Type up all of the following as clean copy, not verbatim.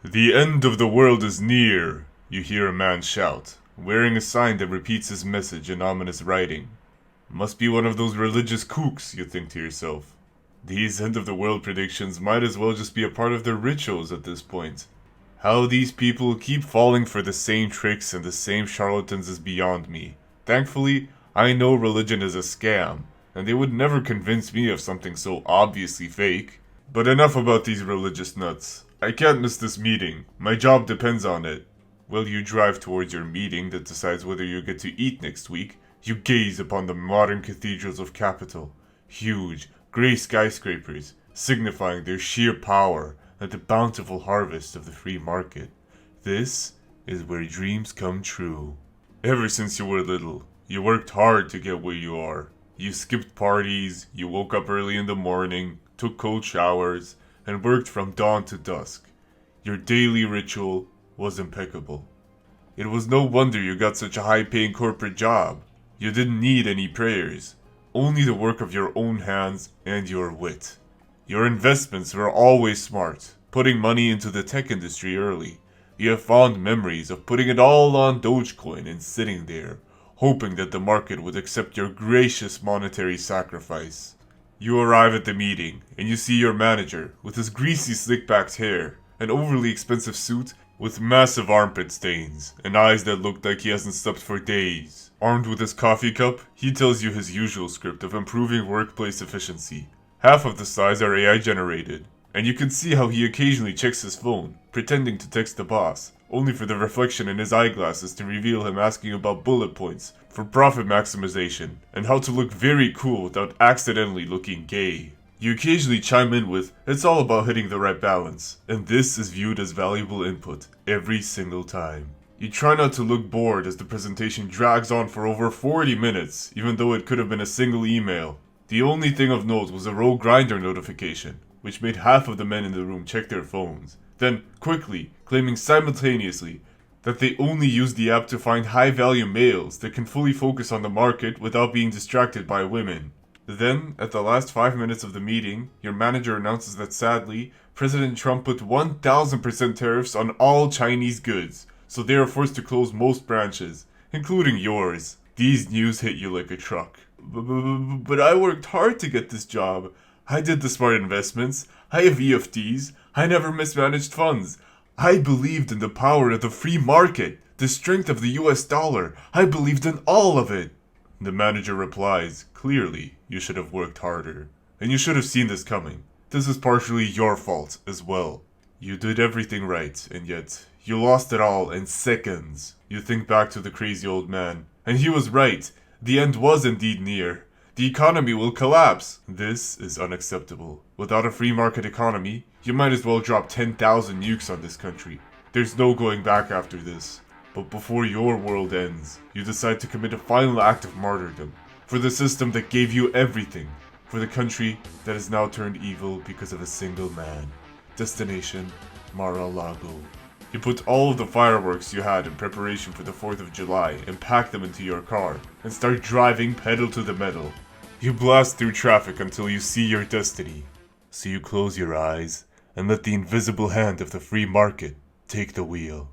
The end of the world is near, you hear a man shout, wearing a sign that repeats his message in ominous writing. Must be one of those religious kooks, you think to yourself. These end of the world predictions might as well just be a part of their rituals at this point. How these people keep falling for the same tricks and the same charlatans is beyond me. Thankfully, I know religion is a scam, and they would never convince me of something so obviously fake. But enough about these religious nuts. I can't miss this meeting. My job depends on it. While you drive towards your meeting that decides whether you get to eat next week, you gaze upon the modern cathedrals of capital. Huge, grey skyscrapers, signifying their sheer power and the bountiful harvest of the free market. This is where dreams come true. Ever since you were little, you worked hard to get where you are. You skipped parties, you woke up early in the morning, took cold showers, and worked from dawn to dusk. Your daily ritual was impeccable. It was no wonder you got such a high-paying corporate job. You didn't need any prayers, only the work of your own hands and your wit. Your investments were always smart, putting money into the tech industry early. You have fond memories of putting it all on Dogecoin and sitting there, hoping that the market would accept your gracious monetary sacrifice. You arrive at the meeting, and you see your manager, with his greasy slick-backed hair, an overly expensive suit with massive armpit stains, and eyes that look like he hasn't slept for days. Armed with his coffee cup, he tells you his usual script of improving workplace efficiency. Half of the slides are AI generated, and you can see how he occasionally checks his phone, pretending to text the boss, only for the reflection in his eyeglasses to reveal him asking about bullet points for profit maximization, and how to look very cool without accidentally looking gay. You occasionally chime in with, "It's all about hitting the right balance," and this is viewed as valuable input every single time. You try not to look bored as the presentation drags on for over 40 minutes, even though it could have been a single email. The only thing of note was a rogue grinder notification, which made half of the men in the room check their phones, then quickly claiming simultaneously that they only use the app to find high-value males that can fully focus on the market without being distracted by women. Then, at the last 5 minutes of the meeting, your manager announces that sadly, President Trump put 1000% tariffs on all Chinese goods, so they are forced to close most branches, including yours. These news hit you like a truck. But I worked hard to get this job. I did the smart investments. I have EFTs. I never mismanaged funds. I believed in the power of the free market, the strength of the US dollar. I believed in all of it. The manager replies, "Clearly, you should have worked harder. And you should have seen this coming. This is partially your fault as well. You did everything right, and yet you lost it all in seconds." You think back to the crazy old man, and he was right. The end was indeed near. The economy will collapse. This is unacceptable. Without a free market economy, you might as well drop 10,000 nukes on this country. There's no going back after this. But before your world ends, you decide to commit a final act of martyrdom. For the system that gave you everything. For the country that has now turned evil because of a single man. Destination, Mar-a-Lago. You put all of the fireworks you had in preparation for the 4th of July and pack them into your car, and start driving pedal to the metal. You blast through traffic until you see your destiny. So you close your eyes and let the invisible hand of the free market take the wheel.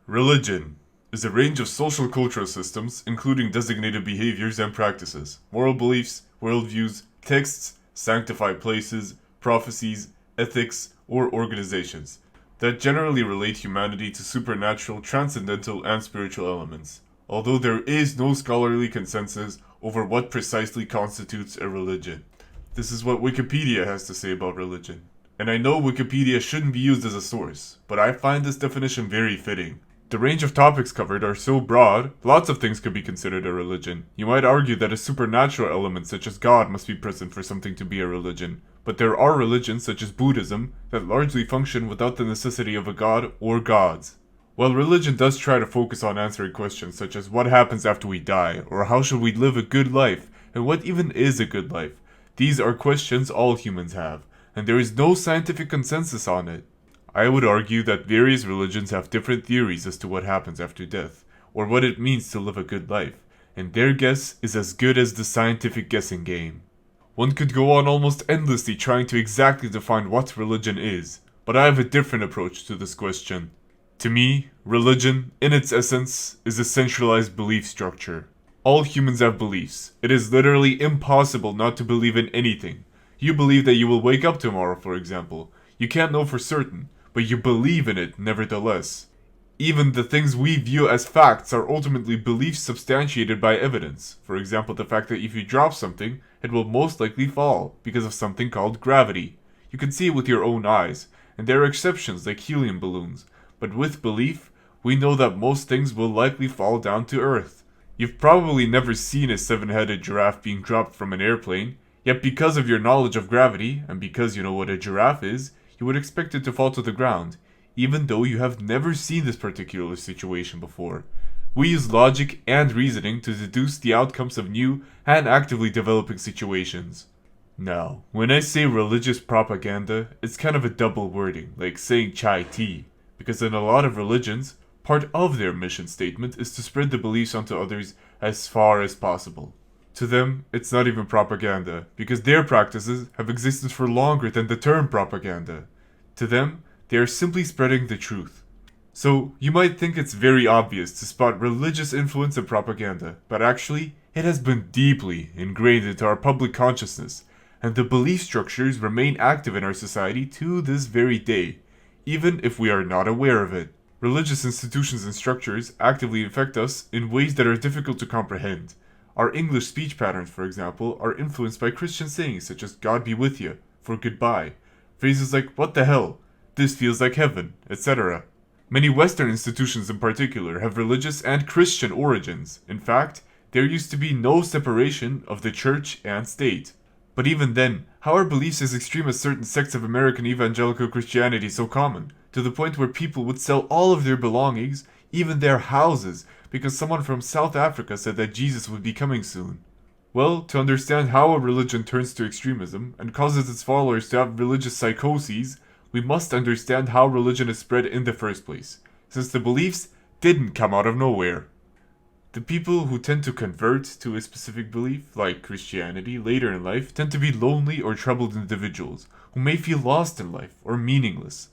Religion is a range of social cultural systems, including designated behaviors and practices, moral beliefs, worldviews, texts, sanctified places, prophecies, ethics, or organizations that generally relate humanity to supernatural, transcendental, and spiritual elements, although there is no scholarly consensus over what precisely constitutes a religion. This is what Wikipedia has to say about religion. And I know Wikipedia shouldn't be used as a source, but I find this definition very fitting. The range of topics covered are so broad, lots of things could be considered a religion. You might argue that a supernatural element such as God must be present for something to be a religion, but there are religions such as Buddhism that largely function without the necessity of a god or gods. While religion does try to focus on answering questions such as what happens after we die, or how should we live a good life, and what even is a good life, these are questions all humans have, and there is no scientific consensus on it. I would argue that various religions have different theories as to what happens after death, or what it means to live a good life, and their guess is as good as the scientific guessing game. One could go on almost endlessly trying to exactly define what religion is, but I have a different approach to this question. To me, religion, in its essence, is a centralized belief structure. All humans have beliefs. It is literally impossible not to believe in anything. You believe that you will wake up tomorrow, for example. You can't know for certain, but you believe in it nevertheless. Even the things we view as facts are ultimately beliefs substantiated by evidence. For example, the fact that if you drop something, it will most likely fall, because of something called gravity. You can see it with your own eyes, and there are exceptions like helium balloons. But with belief, we know that most things will likely fall down to Earth. You've probably never seen a 7-headed giraffe being dropped from an airplane, yet because of your knowledge of gravity, and because you know what a giraffe is, you would expect it to fall to the ground, even though you have never seen this particular situation before. We use logic and reasoning to deduce the outcomes of new and actively developing situations. Now, when I say religious propaganda, it's kind of a double wording, like saying chai tea, because in a lot of religions, part of their mission statement is to spread the beliefs onto others as far as possible. To them, it's not even propaganda, because their practices have existed for longer than the term propaganda. To them, they are simply spreading the truth. So, you might think it's very obvious to spot religious influence in propaganda, but actually, it has been deeply ingrained into our public consciousness, and the belief structures remain active in our society to this very day, even if we are not aware of it. Religious institutions and structures actively affect us in ways that are difficult to comprehend. Our English speech patterns, for example, are influenced by Christian sayings such as God be with you, for goodbye, phrases like what the hell, this feels like heaven, etc. Many Western institutions in particular have religious and Christian origins. In fact, there used to be no separation of the church and state. But even then, how are beliefs as extreme as certain sects of American Evangelical Christianity so common, to the point where people would sell all of their belongings, even their houses, because someone from South Africa said that Jesus would be coming soon? Well, to understand how a religion turns to extremism and causes its followers to have religious psychoses, we must understand how religion is spread in the first place, since the beliefs didn't come out of nowhere. The people who tend to convert to a specific belief, like Christianity, later in life tend to be lonely or troubled individuals who may feel lost in life or meaningless.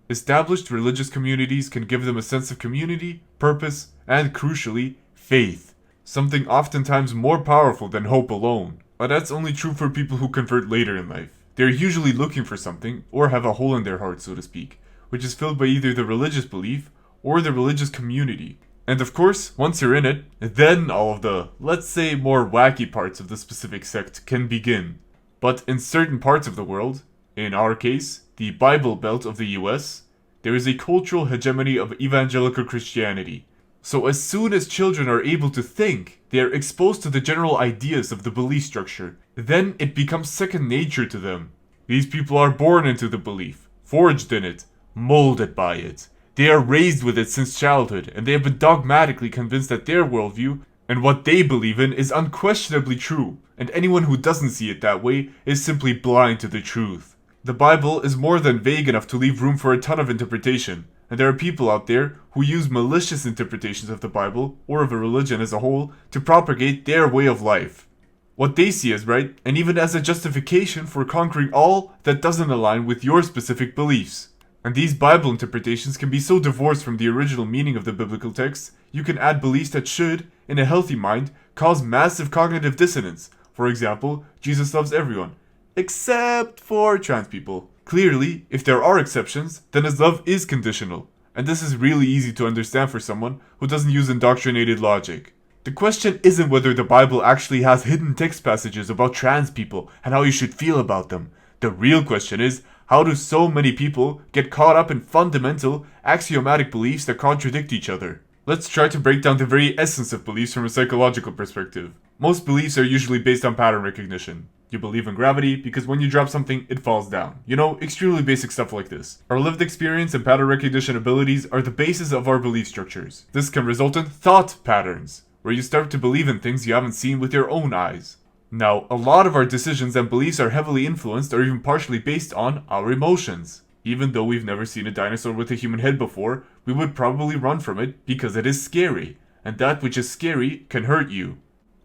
Established religious communities can give them a sense of community, purpose, and crucially, faith, something oftentimes more powerful than hope alone. But that's only true for people who convert later in life. They're usually looking for something, or have a hole in their heart, so to speak, which is filled by either the religious belief or the religious community. And of course, once you're in it, then all of the, let's say, more wacky parts of the specific sect can begin. But in certain parts of the world, in our case, the Bible Belt of the US, there is a cultural hegemony of evangelical Christianity. So as soon as children are able to think, they are exposed to the general ideas of the belief structure. Then it becomes second nature to them. These people are born into the belief, forged in it, molded by it. They are raised with it since childhood, and they have been dogmatically convinced that their worldview and what they believe in is unquestionably true, and anyone who doesn't see it that way is simply blind to the truth. The Bible is more than vague enough to leave room for a ton of interpretation, and there are people out there who use malicious interpretations of the Bible, or of a religion as a whole, to propagate their way of life. What they see as right, and even as a justification for conquering all that doesn't align with your specific beliefs. And these Bible interpretations can be so divorced from the original meaning of the biblical text, you can add beliefs that should, in a healthy mind, cause massive cognitive dissonance. For example, Jesus loves everyone, except for trans people. Clearly, if there are exceptions, then his love is conditional. And this is really easy to understand for someone who doesn't use indoctrinated logic. The question isn't whether the Bible actually has hidden text passages about trans people and how you should feel about them. The real question is, how do so many people get caught up in fundamental, axiomatic beliefs that contradict each other? Let's try to break down the very essence of beliefs from a psychological perspective. Most beliefs are usually based on pattern recognition. You believe in gravity because when you drop something, it falls down. You know, extremely basic stuff like this. Our lived experience and pattern recognition abilities are the basis of our belief structures. This can result in thought patterns, where you start to believe in things you haven't seen with your own eyes. Now, a lot of our decisions and beliefs are heavily influenced or even partially based on our emotions. Even though we've never seen a dinosaur with a human head before, we would probably run from it because it is scary, and that which is scary can hurt you.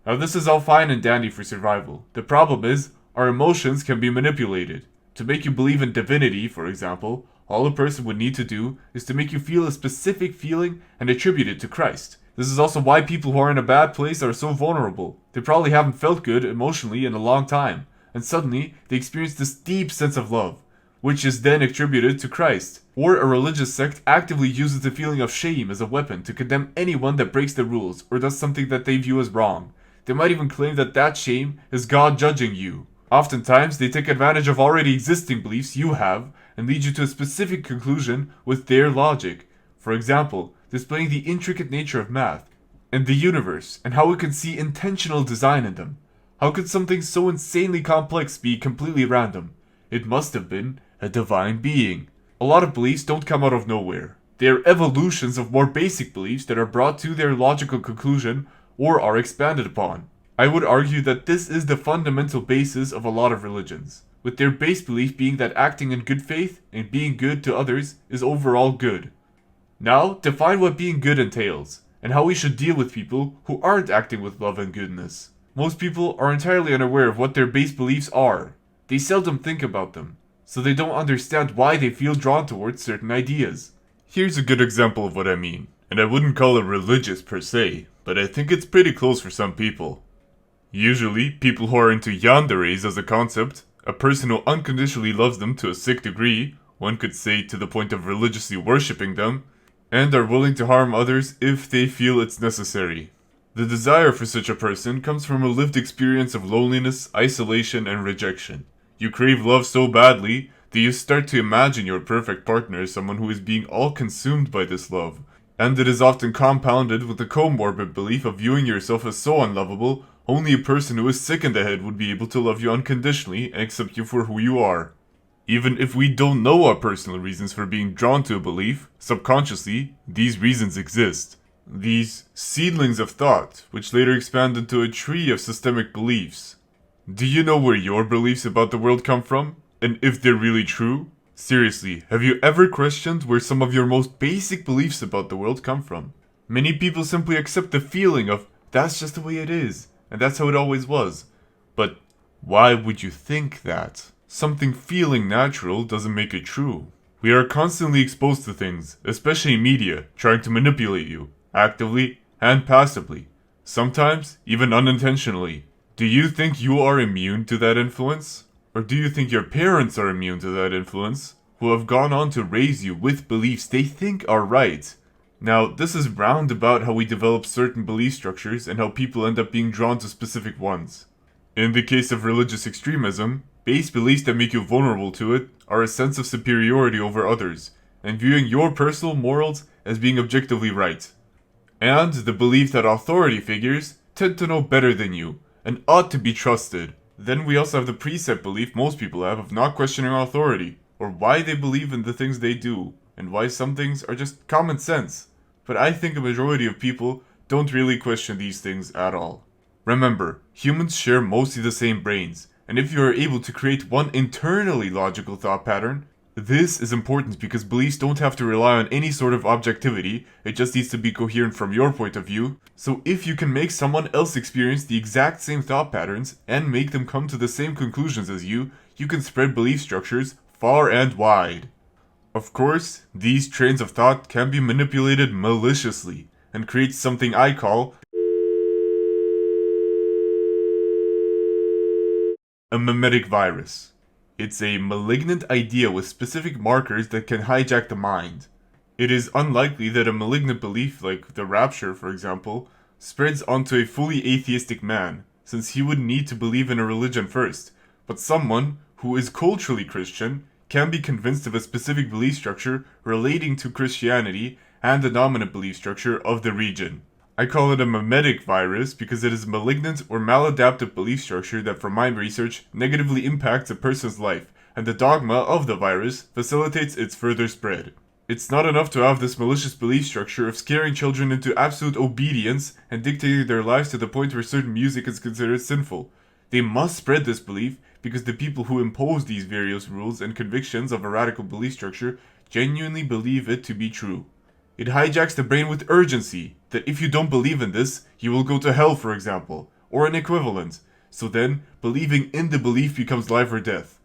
Now this is all fine and dandy for survival. The problem is, our emotions can be manipulated. To make you believe in divinity, for example, All a person would need to do is to make you feel a specific feeling and attribute it to Christ. This is also why people who are in a bad place are so vulnerable. They probably haven't felt good emotionally in a long time, and suddenly they experience this deep sense of love, which is then attributed to Christ. Or a religious sect actively uses the feeling of shame as a weapon to condemn anyone that breaks the rules or does something that they view as wrong. They might even claim that that shame is God judging you. Oftentimes, they take advantage of already existing beliefs you have and lead you to a specific conclusion with their logic. For example, displaying the intricate nature of math and the universe and how we can see intentional design in them. How could something so insanely complex be completely random? It must have been a divine being. A lot of beliefs don't come out of nowhere. They are evolutions of more basic beliefs that are brought to their logical conclusion or are expanded upon. I would argue that this is the fundamental basis of a lot of religions, with their base belief being that acting in good faith and being good to others is overall good. Now, define what being good entails, and how we should deal with people who aren't acting with love and goodness. Most people are entirely unaware of what their base beliefs are. They seldom think about them, so they don't understand why they feel drawn towards certain ideas. Here's a good example of what I mean, and I wouldn't call it religious per se, but I think it's pretty close for some people. Usually, people who are into yanderes as a concept, a person who unconditionally loves them to a sick degree, one could say to the point of religiously worshipping them, and are willing to harm others if they feel it's necessary. The desire for such a person comes from a lived experience of loneliness, isolation, and rejection. You crave love so badly that you start to imagine your perfect partner as someone who is being all consumed by this love, and it is often compounded with the comorbid belief of viewing yourself as so unlovable, only a person who is sick in the head would be able to love you unconditionally and accept you for who you are. Even if we don't know our personal reasons for being drawn to a belief, subconsciously, these reasons exist. These seedlings of thought, which later expand into a tree of systemic beliefs. Do you know where your beliefs about the world come from? And if they're really true? Seriously, have you ever questioned where some of your most basic beliefs about the world come from? Many people simply accept the feeling of, that's just the way it is, and that's how it always was. But why would you think that? Something feeling natural doesn't make it true. We are constantly exposed to things, especially media, trying to manipulate you, actively and passively. Sometimes, even unintentionally. Do you think you are immune to that influence? Or do you think your parents are immune to that influence, who have gone on to raise you with beliefs they think are right? Now, this is roundabout how we develop certain belief structures and how people end up being drawn to specific ones. In the case of religious extremism, base beliefs that make you vulnerable to it are a sense of superiority over others, and viewing your personal morals as being objectively right. And the belief that authority figures tend to know better than you, and ought to be trusted. Then we also have the preset belief most people have of not questioning authority, or why they believe in the things they do, and why some things are just common sense. But I think a majority of people don't really question these things at all. Remember, humans share mostly the same brains, and if you are able to create one internally logical thought pattern, this is important because beliefs don't have to rely on any sort of objectivity, it just needs to be coherent from your point of view. So if you can make someone else experience the exact same thought patterns and make them come to the same conclusions as you can spread belief structures far and wide. Of course, these trains of thought can be manipulated maliciously and create something I call a mimetic virus. It's a malignant idea with specific markers that can hijack the mind. It is unlikely that a malignant belief, like the Rapture for example, spreads onto a fully atheistic man, since he would need to believe in a religion first, but someone who is culturally Christian can be convinced of a specific belief structure relating to Christianity and the dominant belief structure of the region. I call it a mimetic virus because it is a malignant or maladaptive belief structure that from my research negatively impacts a person's life, and the dogma of the virus facilitates its further spread. It's not enough to have this malicious belief structure of scaring children into absolute obedience and dictating their lives to the point where certain music is considered sinful. They must spread this belief because the people who impose these various rules and convictions of a radical belief structure genuinely believe it to be true. It hijacks the brain with urgency, that if you don't believe in this, you will go to hell, for example, or an equivalent. So then, believing in the belief becomes life or death.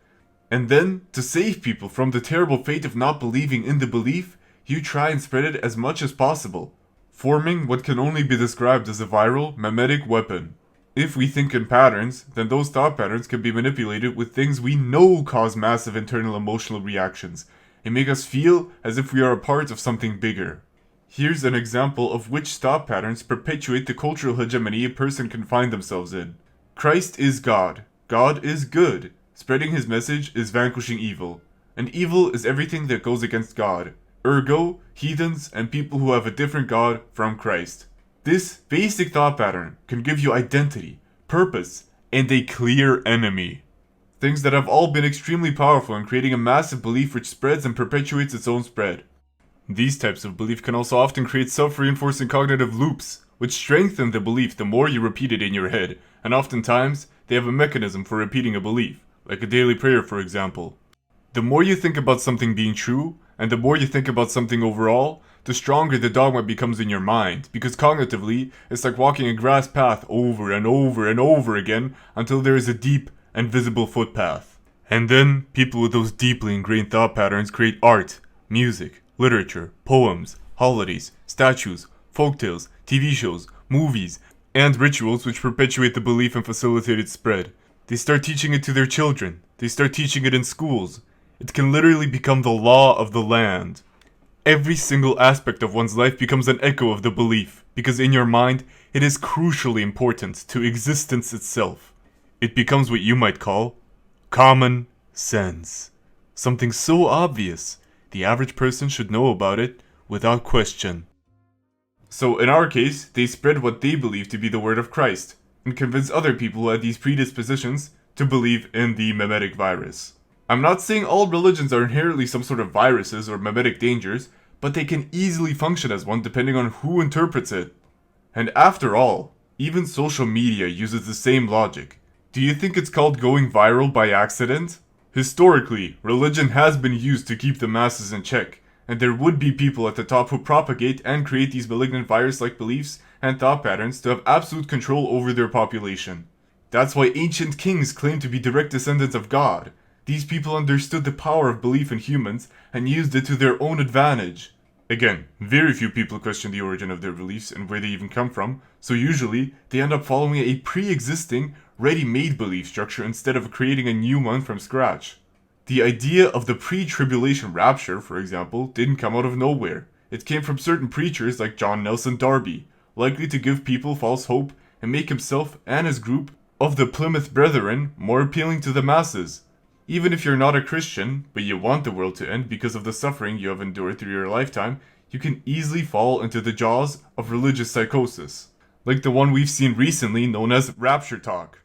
And then, to save people from the terrible fate of not believing in the belief, you try and spread it as much as possible, forming what can only be described as a viral, memetic weapon. If we think in patterns, then those thought patterns can be manipulated with things we know cause massive internal emotional reactions, and make us feel as if we are a part of something bigger. Here's an example of which thought patterns perpetuate the cultural hegemony a person can find themselves in. Christ is God. God is good. Spreading his message is vanquishing evil. And evil is everything that goes against God. Ergo, heathens and people who have a different God from Christ. This basic thought pattern can give you identity, purpose, and a clear enemy. Things that have all been extremely powerful in creating a massive belief which spreads and perpetuates its own spread. These types of belief can also often create self-reinforcing cognitive loops, which strengthen the belief the more you repeat it in your head, and oftentimes, they have a mechanism for repeating a belief, like a daily prayer for example. The more you think about something being true, and the more you think about something overall, the stronger the dogma becomes in your mind, because cognitively, it's like walking a grass path over and over and over again until there is a deep and visible footpath. And then, people with those deeply ingrained thought patterns create art, music, literature, poems, holidays, statues, folktales, TV shows, movies, and rituals which perpetuate the belief and facilitate its spread. They start teaching it to their children. They start teaching it in schools. It can literally become the law of the land. Every single aspect of one's life becomes an echo of the belief, because in your mind, it is crucially important to existence itself. It becomes what you might call common sense. Something so obvious, the average person should know about it without question. So in our case, they spread what they believe to be the word of Christ, and convince other people who had these predispositions to believe in the memetic virus. I'm not saying all religions are inherently some sort of viruses or memetic dangers, but they can easily function as one depending on who interprets it. And after all, even social media uses the same logic. Do you think it's called going viral by accident? Historically, religion has been used to keep the masses in check, and there would be people at the top who propagate and create these malignant virus-like beliefs and thought patterns to have absolute control over their population. That's why ancient kings claimed to be direct descendants of God. These people understood the power of belief in humans and used it to their own advantage. Again, very few people question the origin of their beliefs and where they even come from, so usually they end up following a pre-existing, ready-made belief structure instead of creating a new one from scratch. The idea of the pre-tribulation rapture, for example, didn't come out of nowhere. It came from certain preachers like John Nelson Darby, likely to give people false hope and make himself and his group of the Plymouth Brethren more appealing to the masses. Even if you're not a Christian, but you want the world to end because of the suffering you have endured through your lifetime, you can easily fall into the jaws of religious psychosis, like the one we've seen recently known as Rapturetok.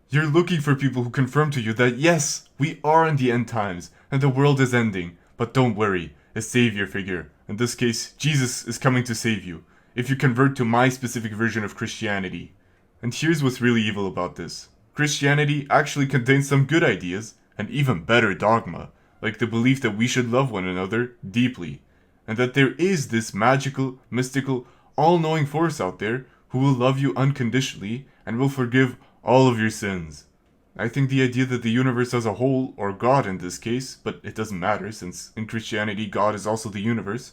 You're looking for people who confirm to you that yes, we are in the end times, and the world is ending, but don't worry, a savior figure, in this case, Jesus is coming to save you, if you convert to my specific version of Christianity. And here's what's really evil about this. Christianity actually contains some good ideas, and even better dogma, like the belief that we should love one another deeply, and that there is this magical, mystical, all-knowing force out there who will love you unconditionally and will forgive all of your sins. I think the idea that the universe as a whole, or God in this case, but it doesn't matter since in Christianity God is also the universe,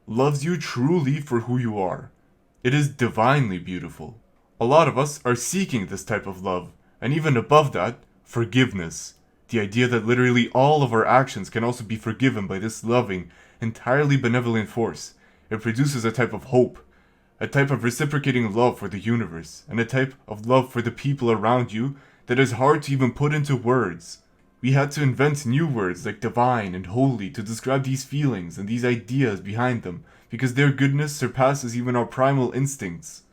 loves you truly for who you are. It is divinely beautiful. A lot of us are seeking this type of love, and even above that, forgiveness. The idea that literally all of our actions can also be forgiven by this loving, entirely benevolent force. It produces a type of hope, a type of reciprocating love for the universe, and a type of love for the people around you that is hard to even put into words. We had to invent new words like divine and holy to describe these feelings and these ideas behind them, because their goodness surpasses even our primal instincts.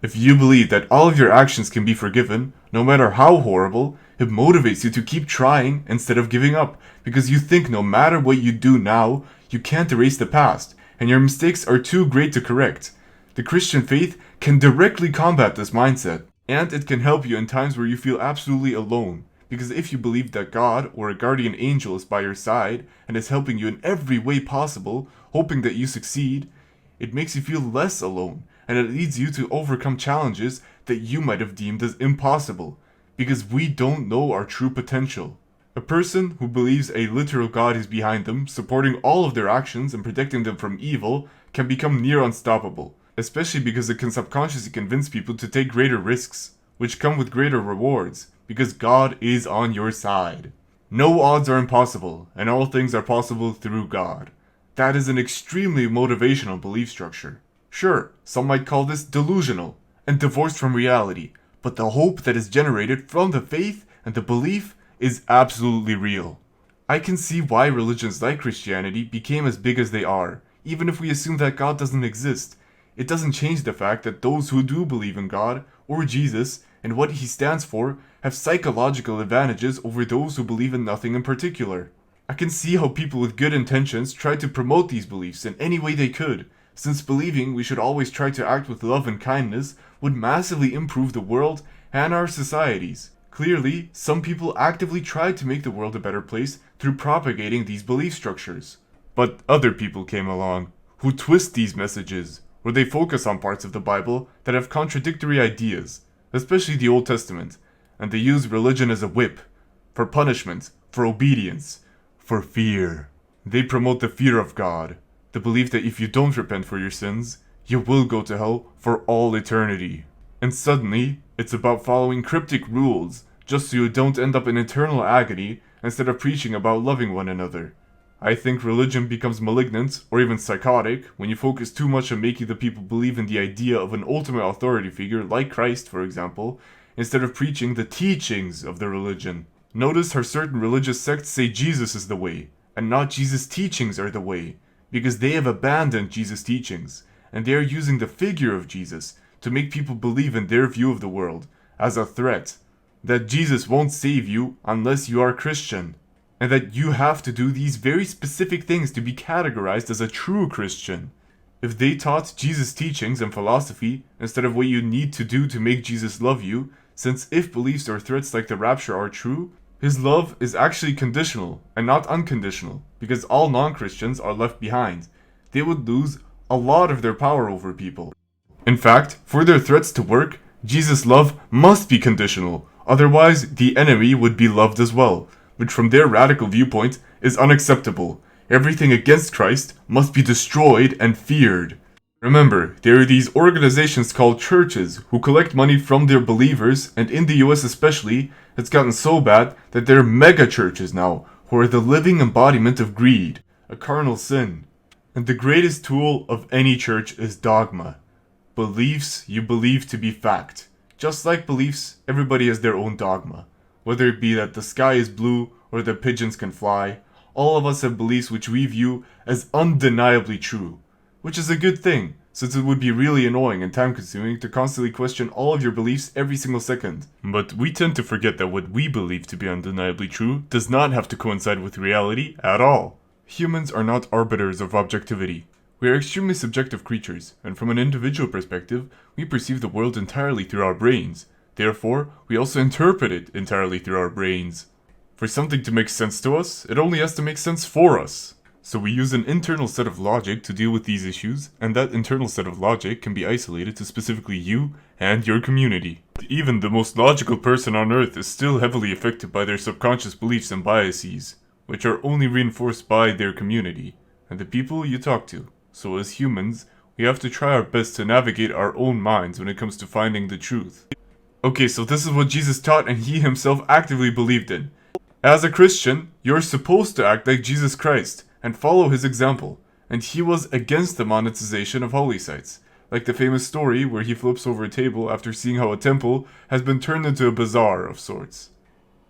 If you believe that all of your actions can be forgiven, no matter how horrible, it motivates you to keep trying instead of giving up, because you think no matter what you do now, you can't erase the past, and your mistakes are too great to correct. The Christian faith can directly combat this mindset, and it can help you in times where you feel absolutely alone, because if you believe that God or a guardian angel is by your side and is helping you in every way possible, hoping that you succeed, it makes you feel less alone, and it leads you to overcome challenges that you might have deemed as impossible, because we don't know our true potential. A person who believes a literal God is behind them, supporting all of their actions and protecting them from evil, can become near unstoppable, especially because it can subconsciously convince people to take greater risks, which come with greater rewards, because God is on your side. No odds are impossible, and all things are possible through God. That is an extremely motivational belief structure. Sure, some might call this delusional and divorced from reality, but the hope that is generated from the faith and the belief is absolutely real. I can see why religions like Christianity became as big as they are, even if we assume that God doesn't exist. It doesn't change the fact that those who do believe in God, or Jesus, and what he stands for, have psychological advantages over those who believe in nothing in particular. I can see how people with good intentions tried to promote these beliefs in any way they could, since believing we should always try to act with love and kindness would massively improve the world and our societies. Clearly, some people actively tried to make the world a better place through propagating these belief structures. But other people came along, who twist these messages, or they focus on parts of the Bible that have contradictory ideas, especially the Old Testament, and they use religion as a whip, for punishment, for obedience, for fear. They promote the fear of God, the belief that if you don't repent for your sins, you will go to hell for all eternity. And suddenly, it's about following cryptic rules, just so you don't end up in eternal agony, instead of preaching about loving one another. I think religion becomes malignant, or even psychotic, when you focus too much on making the people believe in the idea of an ultimate authority figure, like Christ, for example, instead of preaching the teachings of the religion. Notice how certain religious sects say Jesus is the way, and not Jesus' teachings are the way, because they have abandoned Jesus' teachings, and they are using the figure of Jesus to make people believe in their view of the world as a threat, that Jesus won't save you unless you are Christian, and that you have to do these very specific things to be categorized as a true Christian. If they taught Jesus' teachings and philosophy instead of what you need to do to make Jesus love you, since if beliefs or threats like the rapture are true, his love is actually conditional and not unconditional, because all non-Christians are left behind. They would lose a lot of their power over people. In fact, for their threats to work, Jesus' love must be conditional, otherwise the enemy would be loved as well, which from their radical viewpoint is unacceptable. Everything against Christ must be destroyed and feared. Remember, there are these organizations called churches who collect money from their believers, and in the US especially, it's gotten so bad that there are mega churches now, who are the living embodiment of greed, a carnal sin. And the greatest tool of any church is dogma. Beliefs you believe to be fact. Just like beliefs, everybody has their own dogma. Whether it be that the sky is blue or that pigeons can fly, all of us have beliefs which we view as undeniably true. Which is a good thing, since it would be really annoying and time-consuming to constantly question all of your beliefs every single second. But we tend to forget that what we believe to be undeniably true does not have to coincide with reality at all. Humans are not arbiters of objectivity. We are extremely subjective creatures, and from an individual perspective, we perceive the world entirely through our brains. Therefore, we also interpret it entirely through our brains. For something to make sense to us, it only has to make sense for us. So we use an internal set of logic to deal with these issues, and that internal set of logic can be isolated to specifically you and your community. Even the most logical person on earth is still heavily affected by their subconscious beliefs and biases, which are only reinforced by their community, and the people you talk to. So as humans, we have to try our best to navigate our own minds when it comes to finding the truth. Okay, so this is what Jesus taught and he himself actively believed in. As a Christian, you're supposed to act like Jesus Christ and follow his example, and he was against the monetization of holy sites, like the famous story where he flips over a table after seeing how a temple has been turned into a bazaar of sorts.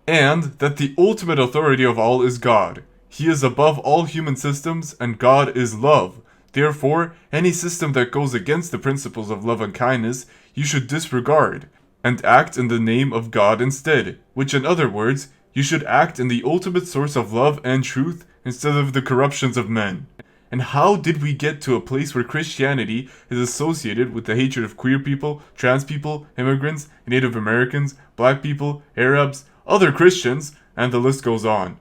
And that the ultimate authority of all is God. He is above all human systems, and God is love. Therefore, any system that goes against the principles of love and kindness, you should disregard, and act in the name of God instead, which in other words, you should act in the ultimate source of love and truth instead of the corruptions of men. And how did we get to a place where Christianity is associated with the hatred of queer people, trans people, immigrants, Native Americans, black people, Arabs, other Christians, and the list goes on?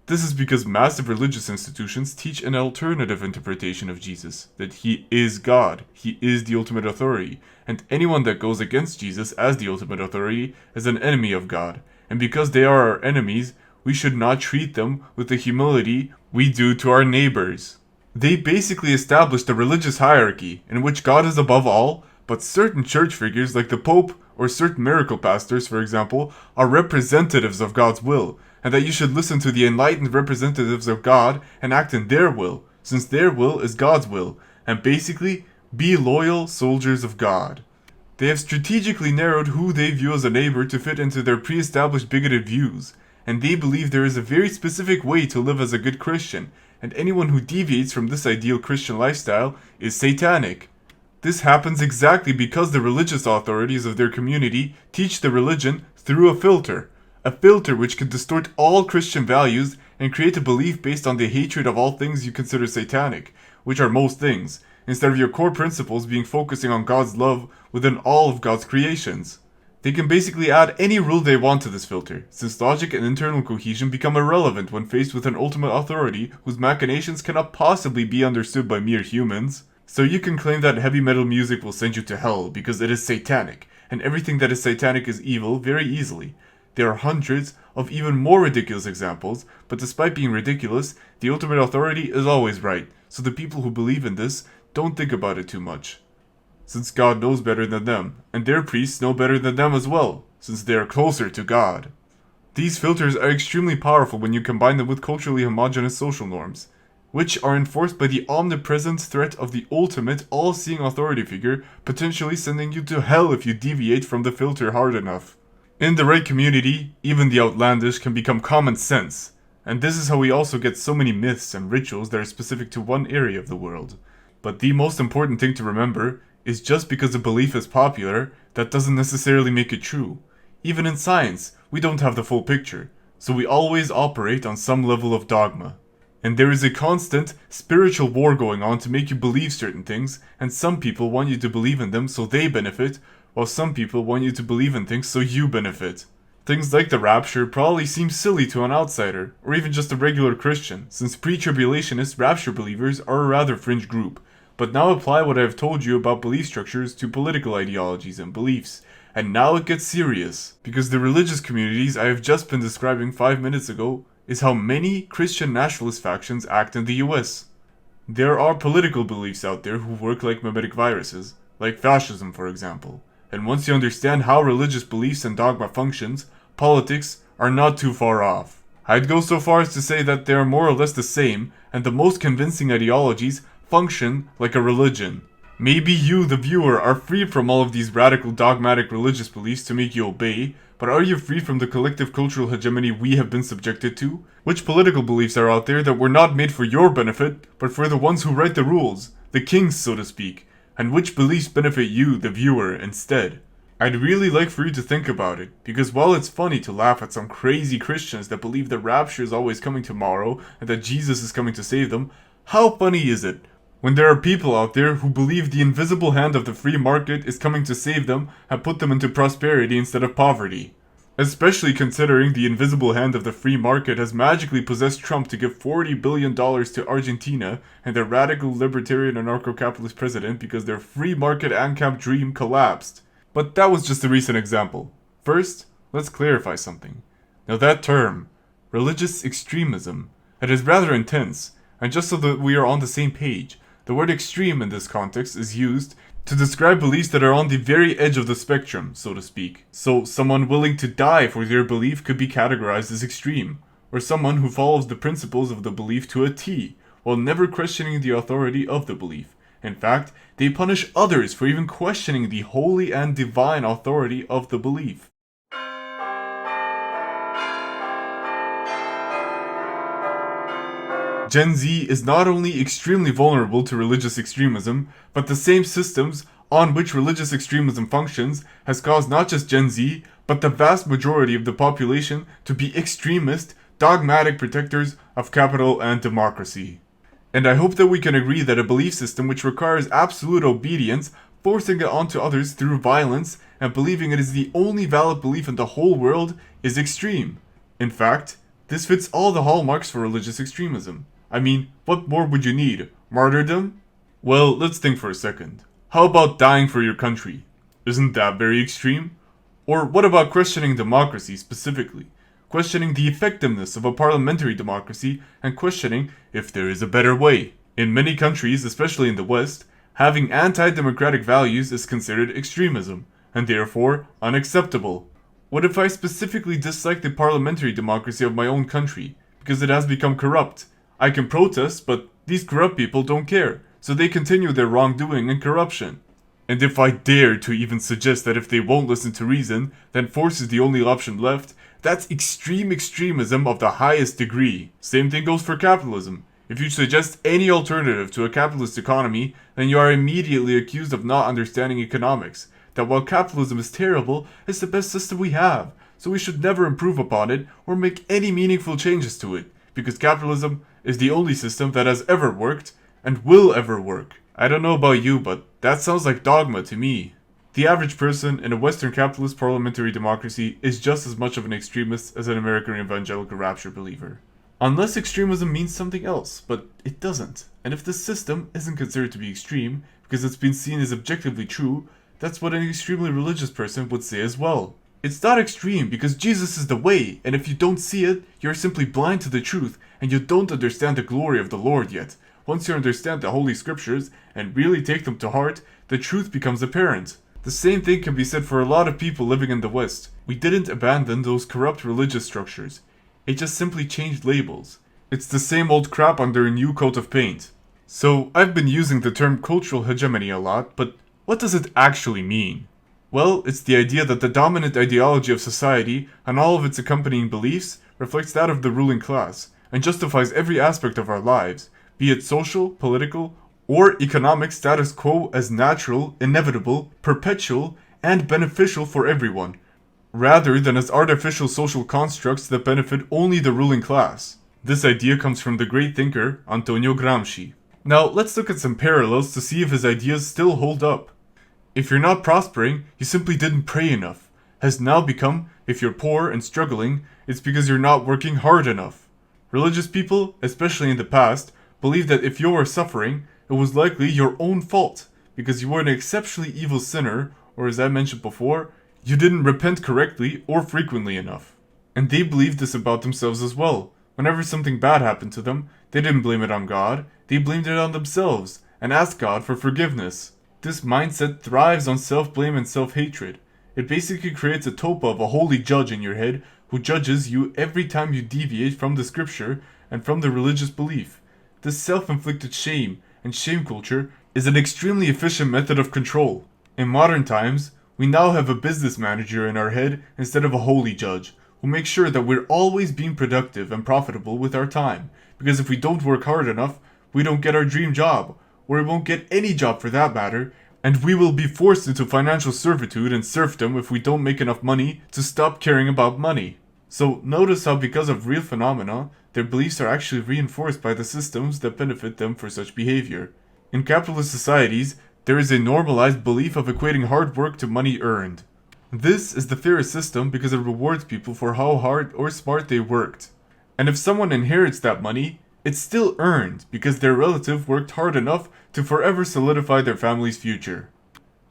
This is because massive religious institutions teach an alternative interpretation of Jesus, that he is God, he is the ultimate authority, and anyone that goes against Jesus as the ultimate authority is an enemy of God. And because they are our enemies, we should not treat them with the humility we do to our neighbors. They basically established a religious hierarchy in which God is above all, but certain church figures like the Pope or certain miracle pastors, for example, are representatives of God's will, and that you should listen to the enlightened representatives of God and act in their will, since their will is God's will, and basically be loyal soldiers of God. They have strategically narrowed who they view as a neighbor to fit into their pre-established bigoted views, and they believe there is a very specific way to live as a good Christian, and anyone who deviates from this ideal Christian lifestyle is satanic. This happens exactly because the religious authorities of their community teach the religion through a filter which can distort all Christian values and create a belief based on the hatred of all things you consider satanic, which are most things, instead of your core principles being focusing on God's love within all of God's creations. They can basically add any rule they want to this filter, since logic and internal cohesion become irrelevant when faced with an ultimate authority whose machinations cannot possibly be understood by mere humans. So you can claim that heavy metal music will send you to hell because it is satanic, and everything that is satanic is evil very easily. There are hundreds of even more ridiculous examples, but despite being ridiculous, the ultimate authority is always right, so the people who believe in this don't think about it too much, since God knows better than them, and their priests know better than them as well, since they are closer to God. These filters are extremely powerful when you combine them with culturally homogeneous social norms, which are enforced by the omnipresent threat of the ultimate, all-seeing authority figure, potentially sending you to hell if you deviate from the filter hard enough. In the right community, even the outlandish can become common sense, and this is how we also get so many myths and rituals that are specific to one area of the world. But the most important thing to remember is just because a belief is popular, that doesn't necessarily make it true. Even in science, we don't have the full picture, so we always operate on some level of dogma. And there is a constant spiritual war going on to make you believe certain things, and some people want you to believe in them so they benefit, while some people want you to believe in things so you benefit. Things like the Rapture probably seem silly to an outsider, or even just a regular Christian, since pre-tribulationist Rapture believers are a rather fringe group. But now apply what I have told you about belief structures to political ideologies and beliefs. And now it gets serious, because the religious communities I have just been describing 5 minutes ago is how many Christian nationalist factions act in the US. There are political beliefs out there who work like mimetic viruses, like fascism for example. And once you understand how religious beliefs and dogma functions, politics are not too far off. I'd go so far as to say that they are more or less the same, and the most convincing ideologies function like a religion. Maybe you, the viewer, are free from all of these radical dogmatic religious beliefs to make you obey, but are you free from the collective cultural hegemony we have been subjected to? Which political beliefs are out there that were not made for your benefit, but for the ones who write the rules, the kings so to speak? And which beliefs benefit you, the viewer, instead? I'd really like for you to think about it, because while it's funny to laugh at some crazy Christians that believe the rapture is always coming tomorrow and that Jesus is coming to save them, how funny is it when there are people out there who believe the invisible hand of the free market is coming to save them and put them into prosperity instead of poverty? Especially considering the invisible hand of the free market has magically possessed Trump to give $40 billion to Argentina and their radical libertarian anarcho-capitalist president because their free market ANCAP dream collapsed. But that was just a recent example. First, let's clarify something. Now that term, religious extremism, it is rather intense, and just so that we are on the same page, the word extreme in this context is used to describe beliefs that are on the very edge of the spectrum, so to speak. So, someone willing to die for their belief could be categorized as extreme, or someone who follows the principles of the belief to a T, while never questioning the authority of the belief. In fact, they punish others for even questioning the holy and divine authority of the belief. Gen Z is not only extremely vulnerable to religious extremism, but the same systems on which religious extremism functions has caused not just Gen Z, but the vast majority of the population to be extremist, dogmatic protectors of capital and democracy. And I hope that we can agree that a belief system which requires absolute obedience, forcing it onto others through violence, and believing it is the only valid belief in the whole world is extreme. In fact, this fits all the hallmarks for religious extremism. I mean, what more would you need? Martyrdom? Well, let's think for a second. How about dying for your country? Isn't that very extreme? Or what about questioning democracy specifically? questioning the effectiveness of a parliamentary democracy, and questioning if there is a better way. In many countries, especially in the West, having anti-democratic values is considered extremism, and therefore unacceptable. What if I specifically dislike the parliamentary democracy of my own country, because it has become corrupt? I can protest, but these corrupt people don't care, so they continue their wrongdoing and corruption. And if I dare to even suggest that if they won't listen to reason, then force is the only option left, that's extreme extremism of the highest degree. Same thing goes for capitalism. If you suggest any alternative to a capitalist economy, then you are immediately accused of not understanding economics. That while capitalism is terrible, it's the best system we have, so we should never improve upon it or make any meaningful changes to it, because capitalism is the only system that has ever worked and will ever work. I don't know about you, but that sounds like dogma to me. The average person in a Western capitalist parliamentary democracy is just as much of an extremist as an American Evangelical Rapture believer. Unless extremism means something else, but it doesn't. And if this system isn't considered to be extreme, because it's been seen as objectively true, that's what an extremely religious person would say as well. It's not extreme because Jesus is the way, and if you don't see it, you're simply blind to the truth, and you don't understand the glory of the Lord yet. Once you understand the Holy Scriptures, and really take them to heart, the truth becomes apparent. The same thing can be said for a lot of people living in the West. We didn't abandon those corrupt religious structures. It just simply changed labels. It's the same old crap under a new coat of paint. So, I've been using the term cultural hegemony a lot, but what does it actually mean? Well, it's the idea that the dominant ideology of society and all of its accompanying beliefs reflects that of the ruling class, and justifies every aspect of our lives, be it social, political, or economic status quo as natural, inevitable, perpetual, and beneficial for everyone, rather than as artificial social constructs that benefit only the ruling class. This idea comes from the great thinker Antonio Gramsci. Now, let's look at some parallels to see if his ideas still hold up. If you're not prospering, you simply didn't pray enough, has now become, if you're poor and struggling, it's because you're not working hard enough. Religious people, especially in the past, believed that if you were suffering, it was likely your own fault, because you were an exceptionally evil sinner, or as I mentioned before, you didn't repent correctly or frequently enough. And they believed this about themselves as well. Whenever something bad happened to them, they didn't blame it on God, they blamed it on themselves, and asked God for forgiveness. This mindset thrives on self-blame and self-hatred. It basically creates a topa of a holy judge in your head who judges you every time you deviate from the scripture and from the religious belief. This self-inflicted shame and shame culture is an extremely efficient method of control. In modern times, we now have a business manager in our head instead of a holy judge, who makes sure that we're always being productive and profitable with our time, because if we don't work hard enough, we don't get our dream job, or we won't get any job for that matter, and we will be forced into financial servitude and serfdom if we don't make enough money to stop caring about money. So notice how because of real phenomena, their beliefs are actually reinforced by the systems that benefit them for such behavior. In capitalist societies, there is a normalized belief of equating hard work to money earned. This is the fairest system because it rewards people for how hard or smart they worked. And if someone inherits that money, it's still earned because their relative worked hard enough to forever solidify their family's future.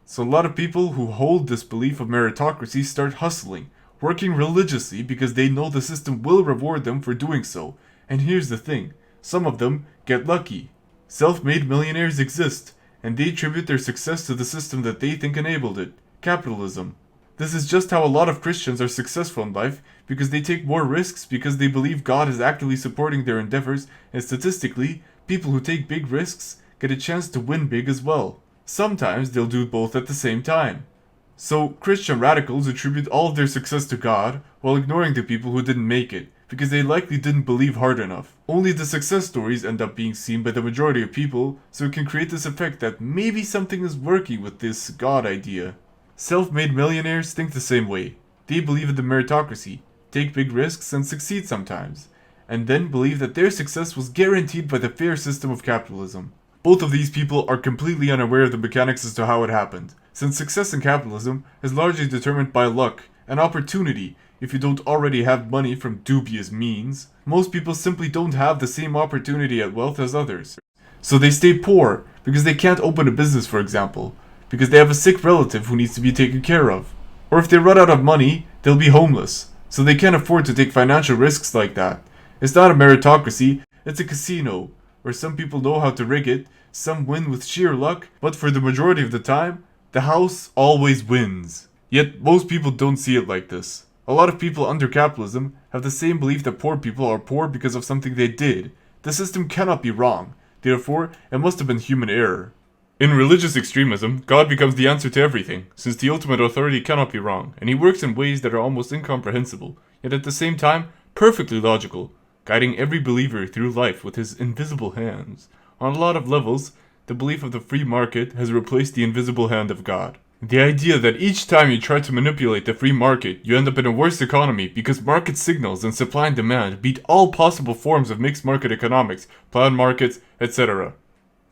So a lot of people who hold this belief of meritocracy start hustling, working religiously because they know the system will reward them for doing so. And here's the thing, some of them get lucky. Self-made millionaires exist, and they attribute their success to the system that they think enabled it, capitalism. This is just how a lot of Christians are successful in life, because they take more risks because they believe God is actively supporting their endeavors, and statistically, people who take big risks get a chance to win big as well. Sometimes they'll do both at the same time. So Christian radicals attribute all of their success to God, while ignoring the people who didn't make it, because they likely didn't believe hard enough. Only the success stories end up being seen by the majority of people, so it can create this effect that maybe something is working with this God idea. Self-made millionaires think the same way. They believe in the meritocracy, take big risks and succeed sometimes, and then believe that their success was guaranteed by the fair system of capitalism. Both of these people are completely unaware of the mechanics as to how it happened, since success in capitalism is largely determined by luck and opportunity. If you don't already have money from dubious means, most people simply don't have the same opportunity at wealth as others. So they stay poor because they can't open a business, for example, because they have a sick relative who needs to be taken care of. Or if they run out of money, they'll be homeless. so they can't afford to take financial risks like that. It's not a meritocracy, it's a casino, where some people know how to rig it, some win with sheer luck, but for the majority of the time, the house always wins. Yet most people don't see it like this. A lot of people under capitalism have the same belief that poor people are poor because of something they did. The system cannot be wrong, therefore it must have been human error. In religious extremism, God becomes the answer to everything, since the ultimate authority cannot be wrong, and he works in ways that are almost incomprehensible, yet at the same time, perfectly logical, guiding every believer through life with his invisible hands. On a lot of levels, the belief of the free market has replaced the invisible hand of God. The idea that each time you try to manipulate the free market, you end up in a worse economy because market signals and supply and demand beat all possible forms of mixed market economics, planned markets, etc.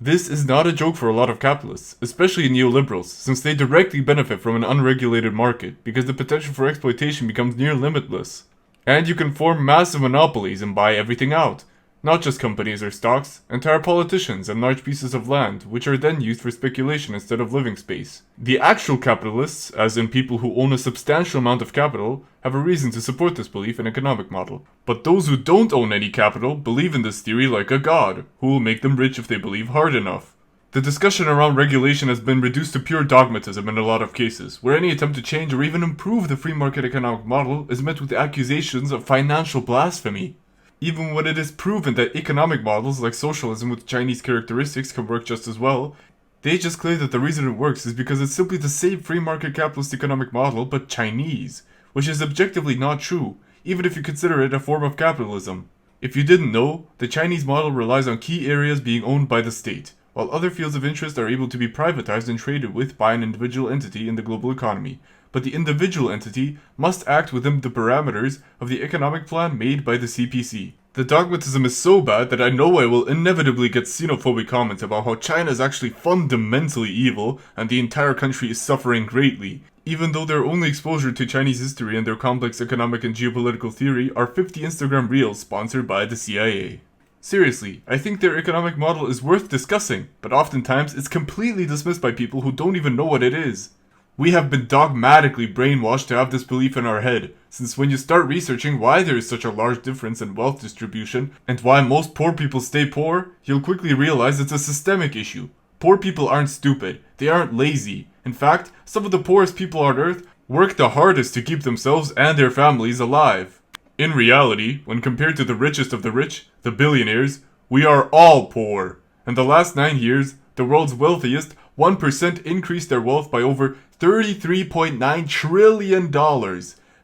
This is not a joke for a lot of capitalists, especially neoliberals, since they directly benefit from an unregulated market because the potential for exploitation becomes near limitless. And you can form massive monopolies and buy everything out. Not just companies or stocks, entire politicians and large pieces of land, which are then used for speculation instead of living space. The actual capitalists, as in people who own a substantial amount of capital, have a reason to support this belief in economic model. But those who don't own any capital believe in this theory like a god, who will make them rich if they believe hard enough. The discussion around regulation has been reduced to pure dogmatism in a lot of cases, where any attempt to change or even improve the free market economic model is met with accusations of financial blasphemy. Even when it is proven that economic models like socialism with Chinese characteristics can work just as well, they just claim that the reason it works is because it's simply the same free market capitalist economic model but Chinese, which is objectively not true, even if you consider it a form of capitalism. If you didn't know, the Chinese model relies on key areas being owned by the state, while other fields of interest are able to be privatized and traded with by an individual entity in the global economy. But the individual entity must act within the parameters of the economic plan made by the CPC. The dogmatism is so bad that I know I will inevitably get xenophobic comments about how China is actually fundamentally evil and the entire country is suffering greatly, even though their only exposure to Chinese history and their complex economic and geopolitical theory are 50 Instagram reels sponsored by the CIA. Seriously, I think their economic model is worth discussing, but oftentimes it's completely dismissed by people who don't even know what it is. We have been dogmatically brainwashed to have this belief in our head, since when you start researching why there is such a large difference in wealth distribution and why most poor people stay poor, you'll quickly realize it's a systemic issue. Poor people aren't stupid, they aren't lazy. In fact, some of the poorest people on earth work the hardest to keep themselves and their families alive. In reality, when compared to the richest of the rich, the billionaires, we are all poor. In the last 9 years, the world's wealthiest 1% increased their wealth by over $33.9 trillion,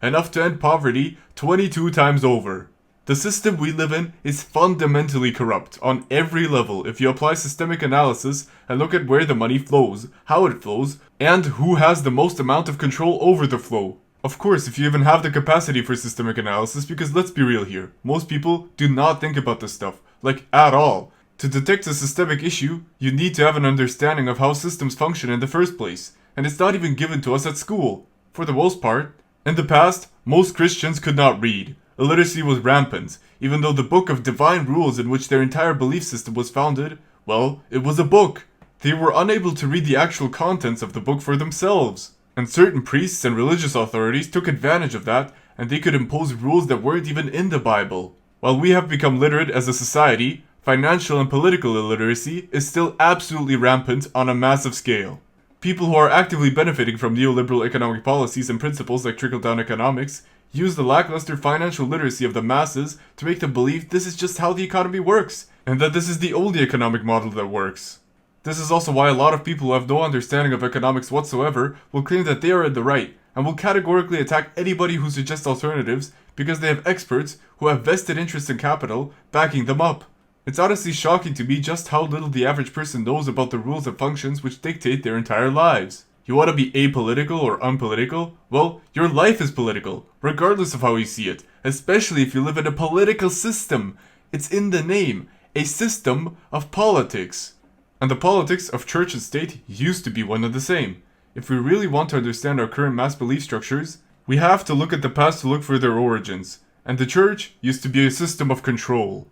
enough to end poverty 22 times over. The system we live in is fundamentally corrupt on every level if you apply systemic analysis and look at where the money flows, how it flows, and who has the most amount of control over the flow. Of course, if you even have the capacity for systemic analysis, because let's be real here, most people do not think about this stuff, like at all. To detect a systemic issue, you need to have an understanding of how systems function in the first place, and it's not even given to us at school, for the most part. In the past, most Christians could not read. Illiteracy was rampant, even though the book of divine rules in which their entire belief system was founded, well, it was a book. They were unable to read the actual contents of the book for themselves. And certain priests and religious authorities took advantage of that, and they could impose rules that weren't even in the Bible. While we have become literate as a society, financial and political illiteracy is still absolutely rampant on a massive scale. People who are actively benefiting from neoliberal economic policies and principles like trickle-down economics use the lackluster financial literacy of the masses to make them believe this is just how the economy works, and that this is the only economic model that works. This is also why a lot of people who have no understanding of economics whatsoever will claim that they are in the right, and will categorically attack anybody who suggests alternatives because they have experts who have vested interest in capital backing them up. It's honestly shocking to me just how little the average person knows about the rules and functions which dictate their entire lives. You want to be apolitical or unpolitical? Well, your life is political, regardless of how you see it, especially if you live in a political system. It's in the name, a system of politics. And the politics of church and state used to be one and the same. If we really want to understand our current mass belief structures, we have to look at the past to look for their origins. And the church used to be a system of control.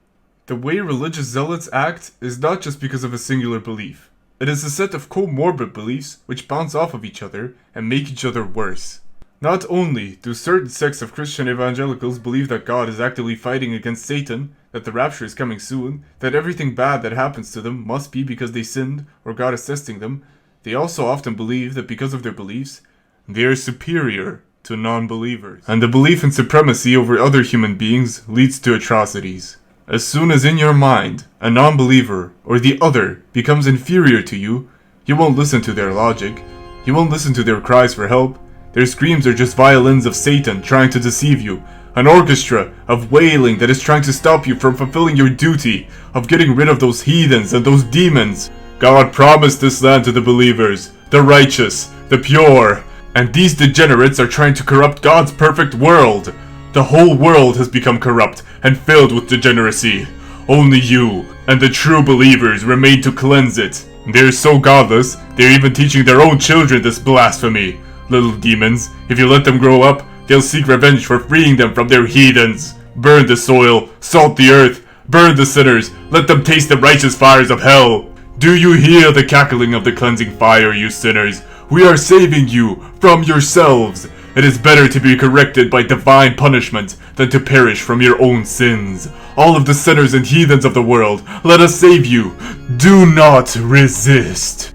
The way religious zealots act is not just because of a singular belief. It is a set of comorbid beliefs which bounce off of each other and make each other worse. Not only do certain sects of Christian evangelicals believe that God is actively fighting against Satan, that the rapture is coming soon, that everything bad that happens to them must be because they sinned or God is testing them, they also often believe that because of their beliefs, they are superior to non-believers. And the belief in supremacy over other human beings leads to atrocities. As soon as in your mind, a non-believer or the other becomes inferior to you, you won't listen to their logic, you won't listen to their cries for help. Their screams are just violins of Satan trying to deceive you, an orchestra of wailing that is trying to stop you from fulfilling your duty of getting rid of those heathens and those demons. God promised this land to the believers, the righteous, the pure, and these degenerates are trying to corrupt God's perfect world. The whole world has become corrupt and filled with degeneracy. Only you and the true believers remain to cleanse it. They're so godless, they're even teaching their own children this blasphemy. Little demons, if you let them grow up, they'll seek revenge for freeing them from their heathens. Burn the soil, salt the earth, burn the sinners, let them taste the righteous fires of hell. Do you hear the cackling of the cleansing fire, you sinners? We are saving you from yourselves. It is better to be corrected by divine punishment than to perish from your own sins. All of the sinners and heathens of the world, let us save you. Do not resist.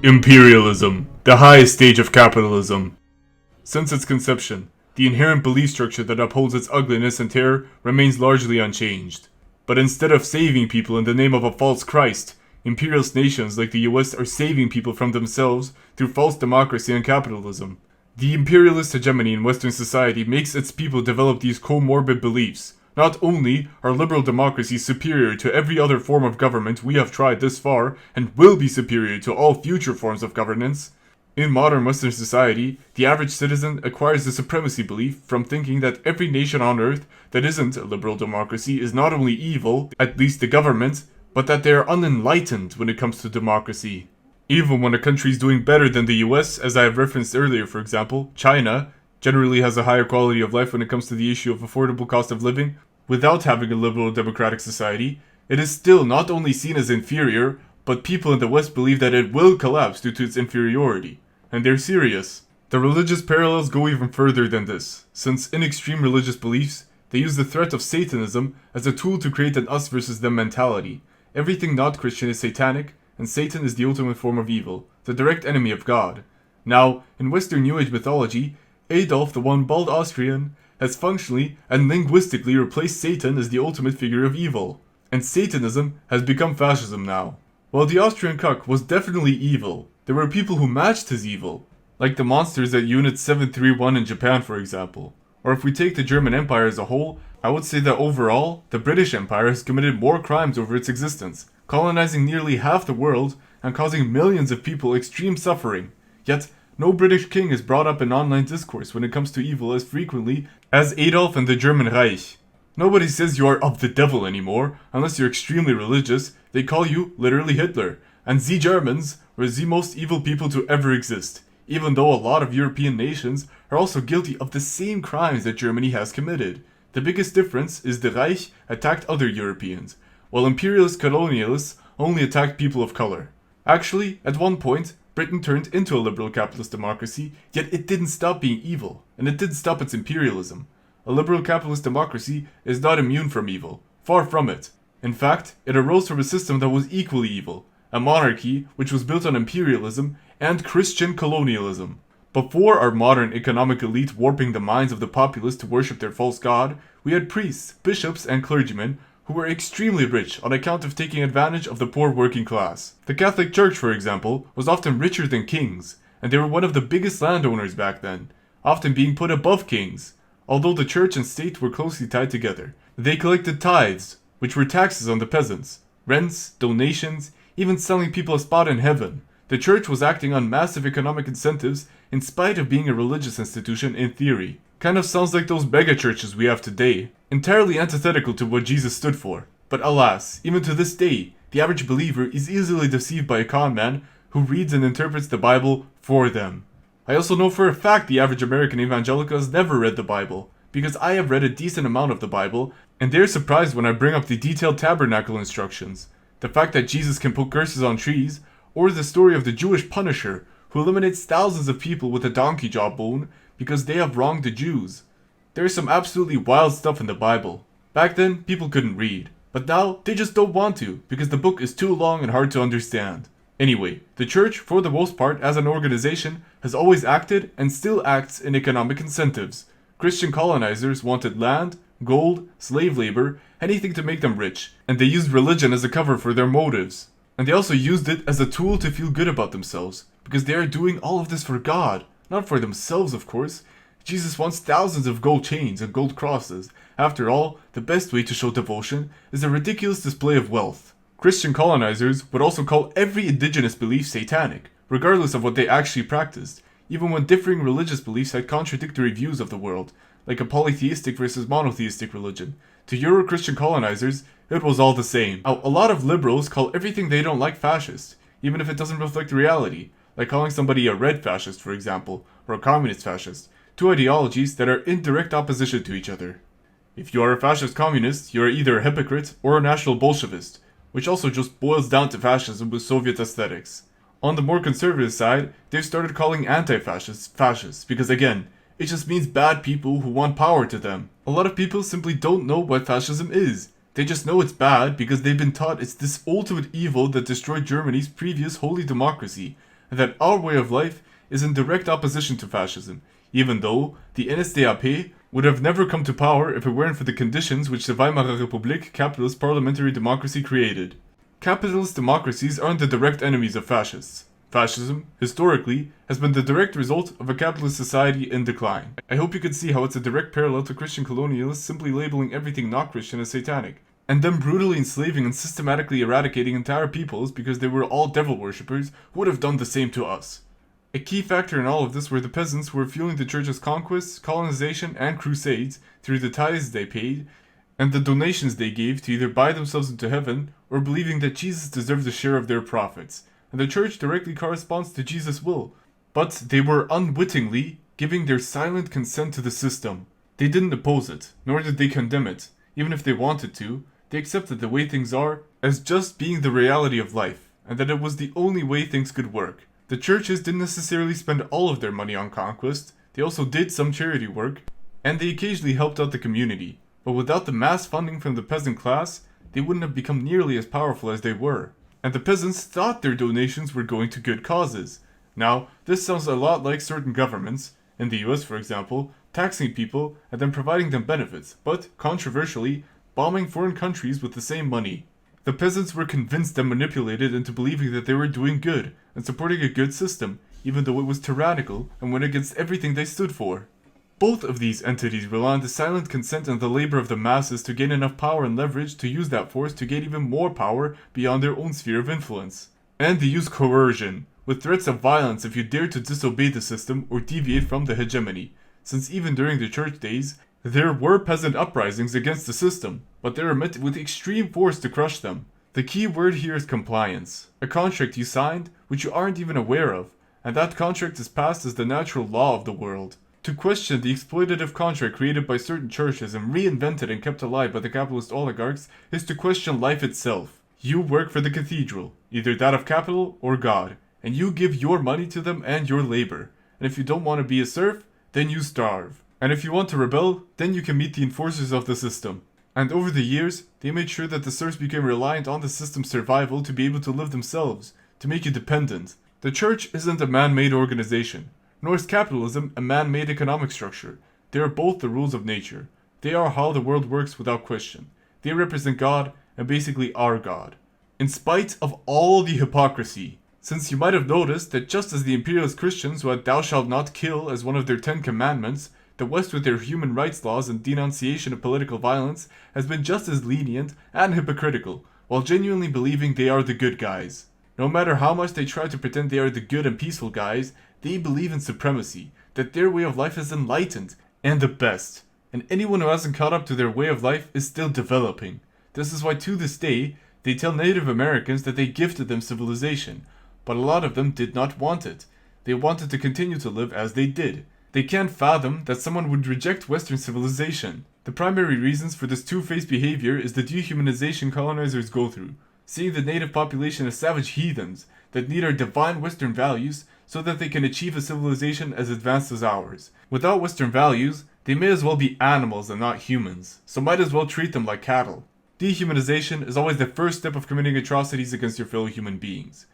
Imperialism, the highest stage of capitalism. Since its conception, the inherent belief structure that upholds its ugliness and terror remains largely unchanged. But instead of saving people in the name of a false Christ, imperialist nations like the US are saving people from themselves through false democracy and capitalism. The imperialist hegemony in Western society makes its people develop these comorbid beliefs. Not only are liberal democracies superior to every other form of government we have tried this far, and will be superior to all future forms of governance, in modern Western society, the average citizen acquires the supremacy belief from thinking that every nation on earth that isn't a liberal democracy is not only evil, at least the government, but that they are unenlightened when it comes to democracy. Even when a country is doing better than the US, as I have referenced earlier, for example, China generally has a higher quality of life when it comes to the issue of affordable cost of living, without having a liberal democratic society, it is still not only seen as inferior, but people in the West believe that it will collapse due to its inferiority. And they're serious. The religious parallels go even further than this, since in extreme religious beliefs, they use the threat of Satanism as a tool to create an us versus them mentality. Everything not Christian is satanic, and Satan is the ultimate form of evil, the direct enemy of God. Now, in Western New Age mythology, Adolf the One Bald Austrian has functionally and linguistically replaced Satan as the ultimate figure of evil. And Satanism has become fascism now. While the Austrian cuck was definitely evil, there were people who matched his evil, like the monsters at Unit 731 in Japan, for example. Or if we take the German Empire as a whole, I would say that overall, the British Empire has committed more crimes over its existence, colonizing nearly half the world and causing millions of people extreme suffering. Yet, no British king is brought up in online discourse when it comes to evil as frequently as Adolf and the German Reich. Nobody says you are of the devil anymore, unless you're extremely religious. They call you literally Hitler. And the Germans were the most evil people to ever exist, even though a lot of European nations are also guilty of the same crimes that Germany has committed. The biggest difference is the Reich attacked other Europeans, while imperialist colonialists only attacked people of color. Actually, at one point, Britain turned into a liberal capitalist democracy, yet it didn't stop being evil, and it didn't stop its imperialism. A liberal capitalist democracy is not immune from evil, far from it. In fact, it arose from a system that was equally evil, a monarchy which was built on imperialism and Christian colonialism. Before our modern economic elite warping the minds of the populace to worship their false god, we had priests, bishops, and clergymen who were extremely rich on account of taking advantage of the poor working class. The Catholic Church, for example, was often richer than kings, and they were one of the biggest landowners back then, often being put above kings. Although the church and state were closely tied together, they collected tithes, which were taxes on the peasants, rents, donations, even selling people a spot in heaven. The church was acting on massive economic incentives in spite of being a religious institution in theory. Kind of sounds like those mega churches we have today, entirely antithetical to what Jesus stood for. But alas, even to this day, the average believer is easily deceived by a con man who reads and interprets the Bible for them. I also know for a fact the average American Evangelical has never read the Bible, because I have read a decent amount of the Bible, and they're surprised when I bring up the detailed tabernacle instructions, the fact that Jesus can put curses on trees, or the story of the Jewish Punisher, who eliminates thousands of people with a donkey jawbone because they have wronged the Jews. There is some absolutely wild stuff in the Bible. Back then, people couldn't read. But now, they just don't want to, because the book is too long and hard to understand. Anyway, the church, for the most part, as an organization, has always acted and still acts in economic incentives. Christian colonizers wanted land, gold, slave labor, anything to make them rich, and they used religion as a cover for their motives. And they also used it as a tool to feel good about themselves, because they are doing all of this for God, not for themselves, of course. Jesus wants thousands of gold chains and gold crosses. After all, the best way to show devotion is a ridiculous display of wealth. Christian colonizers would also call every indigenous belief satanic, regardless of what they actually practiced, even when differing religious beliefs had contradictory views of the world, like a polytheistic versus monotheistic religion. To Euro-Christian colonizers, it was all the same. Now, a lot of liberals call everything they don't like fascist, even if it doesn't reflect reality, like calling somebody a red fascist, for example, or a communist fascist, two ideologies that are in direct opposition to each other. If you are a fascist communist, you are either a hypocrite or a national Bolshevist, which also just boils down to fascism with Soviet aesthetics. On the more conservative side, they've started calling anti-fascists fascists, because again, it just means bad people who want power to them. A lot of people simply don't know what fascism is. They just know it's bad because they've been taught it's this ultimate evil that destroyed Germany's previous holy democracy, and that our way of life is in direct opposition to fascism, even though the NSDAP would have never come to power if it weren't for the conditions which the Weimar Republic capitalist parliamentary democracy created. Capitalist democracies aren't the direct enemies of fascists. Fascism, historically, has been the direct result of a capitalist society in decline. I hope you can see how it's a direct parallel to Christian colonialists simply labeling everything not Christian as satanic, and them brutally enslaving and systematically eradicating entire peoples because they were all devil worshippers who would have done the same to us. A key factor in all of this were the peasants who were fueling the church's conquests, colonization, and crusades through the tithes they paid, and the donations they gave to either buy themselves into heaven, or believing that Jesus deserved a share of their profits. And the church directly corresponds to Jesus' will. But they were unwittingly giving their silent consent to the system. They didn't oppose it, nor did they condemn it. Even if they wanted to, they accepted the way things are as just being the reality of life, and that it was the only way things could work. The churches didn't necessarily spend all of their money on conquest, they also did some charity work, and they occasionally helped out the community. But without the mass funding from the peasant class, they wouldn't have become nearly as powerful as they were. And the peasants thought their donations were going to good causes. Now, this sounds a lot like certain governments, in the US for example, taxing people and then providing them benefits, but, controversially, bombing foreign countries with the same money. The peasants were convinced and manipulated into believing that they were doing good and supporting a good system, even though it was tyrannical and went against everything they stood for. Both of these entities rely on the silent consent and the labor of the masses to gain enough power and leverage to use that force to gain even more power beyond their own sphere of influence. And they use coercion, with threats of violence if you dare to disobey the system or deviate from the hegemony, since even during the church days, there were peasant uprisings against the system, but they were met with extreme force to crush them. The key word here is compliance, a contract you signed which you aren't even aware of, and that contract is passed as the natural law of the world. To question the exploitative contract created by certain churches and reinvented and kept alive by the capitalist oligarchs is to question life itself. You work for the cathedral, either that of capital or God, and you give your money to them and your labor. And if you don't want to be a serf, then you starve. And if you want to rebel, then you can meet the enforcers of the system. And over the years, they made sure that the serfs became reliant on the system's survival to be able to live themselves, to make you dependent. The church isn't a man-made organization, nor is capitalism a man-made economic structure. They are both the rules of nature. They are how the world works without question. They represent God, and basically are God. In spite of all the hypocrisy, since you might have noticed that just as the imperialist Christians who had "thou shalt not kill" as one of their 10 commandments, the West with their human rights laws and denunciation of political violence has been just as lenient and hypocritical, while genuinely believing they are the good guys. No matter how much they try to pretend they are the good and peaceful guys, they believe in supremacy, that their way of life is enlightened and the best, and anyone who hasn't caught up to their way of life is still developing. This is why to this day, they tell Native Americans that they gifted them civilization, but a lot of them did not want it. They wanted to continue to live as they did. They can't fathom that someone would reject Western civilization. The primary reasons for this two-faced behavior is the dehumanization colonizers go through, seeing the native population as savage heathens that need our divine Western values so that they can achieve a civilization as advanced as ours. Without Western values, they may as well be animals and not humans, so might as well treat them like cattle. Dehumanization is always the first step of committing atrocities against your fellow human beings.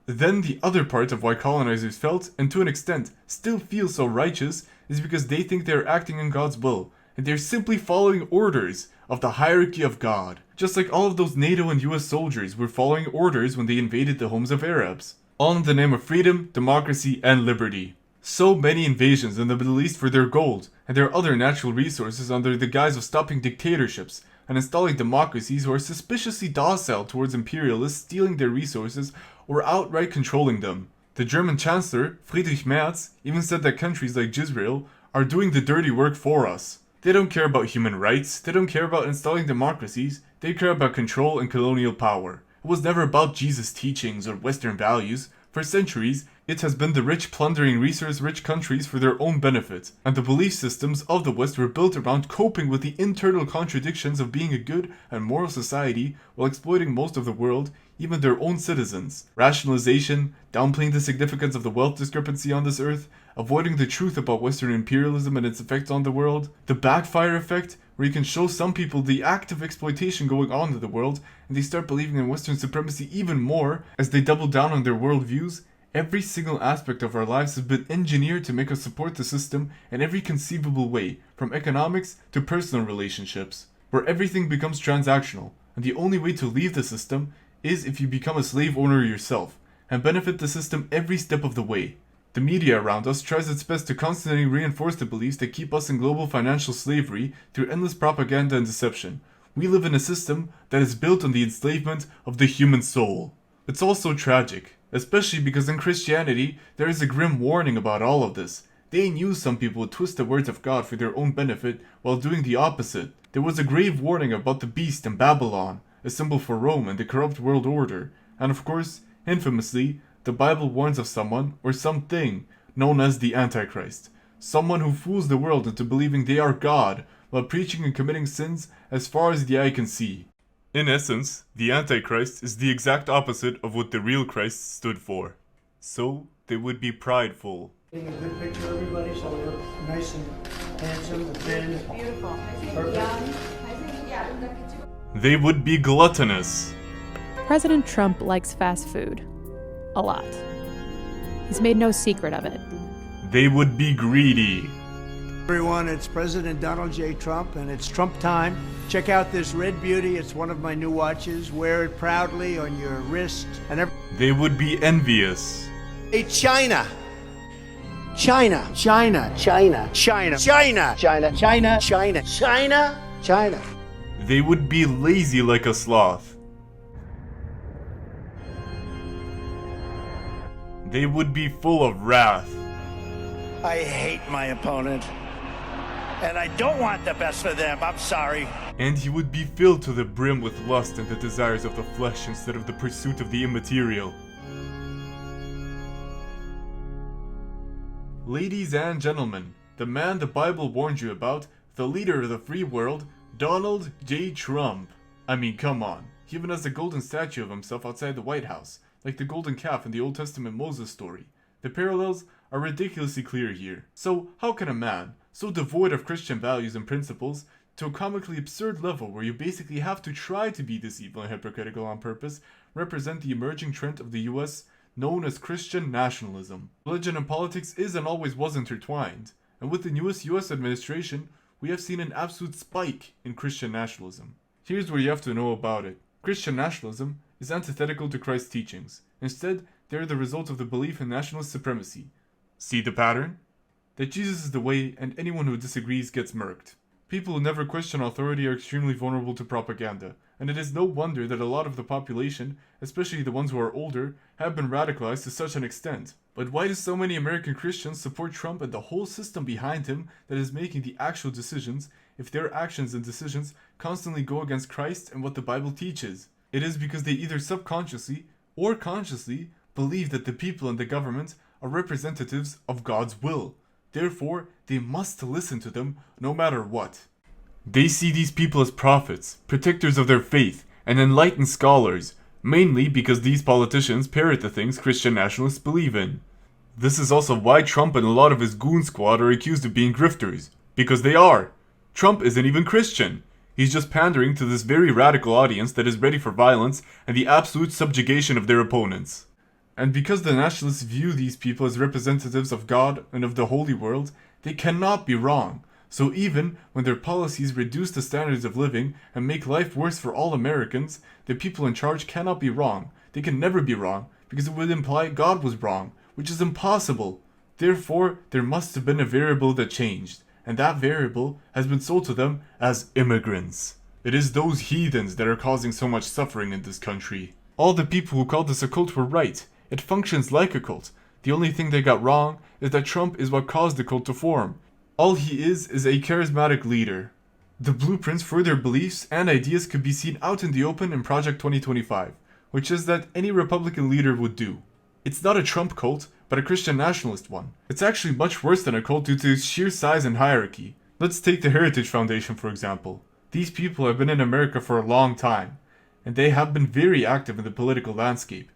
Then the other part of why colonizers felt, and to an extent still feel so righteous, is because they think they are acting in God's will, and they are simply following orders of the hierarchy of God. Just like all of those NATO and US soldiers were following orders when they invaded the homes of Arabs. All in the name of freedom, democracy, and liberty. So many invasions in the Middle East for their gold and their other natural resources under the guise of stopping dictatorships and installing democracies who are suspiciously docile towards imperialists stealing their resources or outright controlling them. The German Chancellor, Friedrich Merz, even said that countries like Israel are doing the dirty work for us. They don't care about human rights, they don't care about installing democracies, they care about control and colonial power. It was never about Jesus' teachings or Western values. For centuries, it has been the rich plundering resource-rich countries for their own benefit, and the belief systems of the West were built around coping with the internal contradictions of being a good and moral society while exploiting most of the world, even their own citizens. Rationalization, downplaying the significance of the wealth discrepancy on this earth, avoiding the truth about Western imperialism and its effects on the world, the backfire effect, where you can show some people the active exploitation going on in the world, and they start believing in Western supremacy even more as they double down on their worldviews. Every single aspect of our lives has been engineered to make us support the system in every conceivable way, from economics to personal relationships, where everything becomes transactional, and the only way to leave the system is if you become a slave owner yourself, and benefit the system every step of the way. The media around us tries its best to constantly reinforce the beliefs that keep us in global financial slavery through endless propaganda and deception. We live in a system that is built on the enslavement of the human soul. It's also tragic, especially because in Christianity there is a grim warning about all of this. They knew some people would twist the words of God for their own benefit while doing the opposite. There was a grave warning about the beast and Babylon, a symbol for Rome and the corrupt world order, and of course, infamously, the Bible warns of someone, or something, known as the Antichrist. Someone who fools the world into believing they are God, while preaching and committing sins as far as the eye can see. In essence, the Antichrist is the exact opposite of what the real Christ stood for. So, they would be prideful. Getting a good picture of everybody so they look nice and handsome and thin. Beautiful. They would be gluttonous. President Trump likes fast food. A lot. He's made no secret of it. They would be greedy. Everyone, it's President Donald J. Trump, and it's Trump time. Check out this red beauty. It's one of my new watches. Wear it proudly on your wrist. And They would be envious. Hey, China. China. China. China. China. China. China. China. China. China. China. They would be lazy like a sloth. They would be full of wrath. I hate my opponent. And I don't want the best for them, I'm sorry. And he would be filled to the brim with lust and the desires of the flesh instead of the pursuit of the immaterial. Ladies and gentlemen, the man the Bible warned you about, the leader of the free world, Donald J. Trump. I mean, come on. He even has a golden statue of himself outside the White House, like the golden calf in the Old Testament Moses story. The parallels are ridiculously clear here. So, how can a man, so devoid of Christian values and principles, to a comically absurd level where you basically have to try to be deceitful and hypocritical on purpose, represent the emerging trend of the US known as Christian nationalism? Religion and politics is and always was intertwined, and with the newest US administration, we have seen an absolute spike in Christian nationalism. Here's what you have to know about it. Christian nationalism is antithetical to Christ's teachings. Instead, they are the result of the belief in nationalist supremacy. See the pattern? That Jesus is the way, and anyone who disagrees gets murked. People who never question authority are extremely vulnerable to propaganda, and it is no wonder that a lot of the population, especially the ones who are older, have been radicalized to such an extent. But why do so many American Christians support Trump and the whole system behind him that is making the actual decisions, if their actions and decisions constantly go against Christ and what the Bible teaches? It is because they either subconsciously or consciously believe that the people and the government are representatives of God's will. Therefore, they must listen to them no matter what. They see these people as prophets, protectors of their faith, and enlightened scholars, mainly because these politicians parrot the things Christian nationalists believe in. This is also why Trump and a lot of his goon squad are accused of being grifters. Because they are. Trump isn't even Christian. He's just pandering to this very radical audience that is ready for violence and the absolute subjugation of their opponents. And because the nationalists view these people as representatives of God and of the holy world, they cannot be wrong. So even when their policies reduce the standards of living and make life worse for all Americans, the people in charge cannot be wrong. They can never be wrong, because it would imply God was wrong, which is impossible. Therefore, there must have been a variable that changed, and that variable has been sold to them as immigrants. It is those heathens that are causing so much suffering in this country. All the people who called this a cult were right. It functions like a cult. The only thing they got wrong is that Trump is what caused the cult to form. All he is a charismatic leader. The blueprints for their beliefs and ideas could be seen out in the open in Project 2025, which is that any Republican leader would do. It's not a Trump cult, but a Christian nationalist one. It's actually much worse than a cult due to its sheer size and hierarchy. Let's take the Heritage Foundation for example. These people have been in America for a long time, and they have been very active in the political landscape.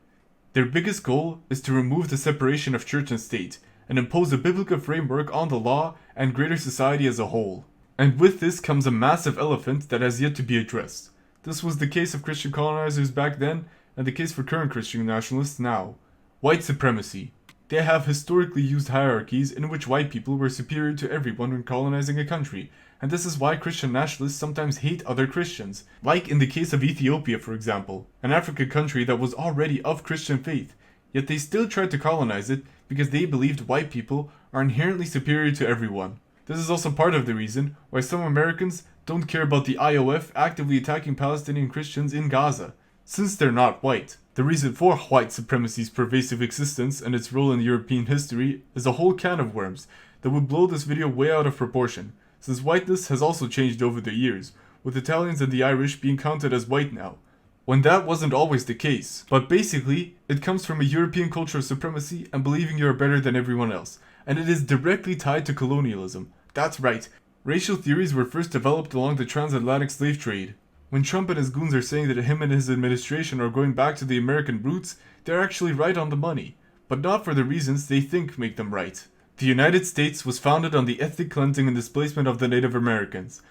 Their biggest goal is to remove the separation of church and state, and impose a biblical framework on the law and greater society as a whole. And with this comes a massive elephant that has yet to be addressed. This was the case of Christian colonizers back then, and the case for current Christian nationalists now. White supremacy. They have historically used hierarchies in which white people were superior to everyone when colonizing a country, and this is why Christian nationalists sometimes hate other Christians, like in the case of Ethiopia for example, an African country that was already of Christian faith, yet they still tried to colonize it because they believed white people are inherently superior to everyone. This is also part of the reason why some Americans don't care about the IOF actively attacking Palestinian Christians in Gaza, since they're not white. The reason for white supremacy's pervasive existence and its role in European history is a whole can of worms that would blow this video way out of proportion, since whiteness has also changed over the years, with Italians and the Irish being counted as white now, when that wasn't always the case. But basically, it comes from a European culture of supremacy and believing you are better than everyone else, and it is directly tied to colonialism. That's right, racial theories were first developed along the transatlantic slave trade. When Trump and his goons are saying that him and his administration are going back to the American roots, they're actually right on the money, but not for the reasons they think make them right. The United States was founded on the ethnic cleansing and displacement of the Native Americans,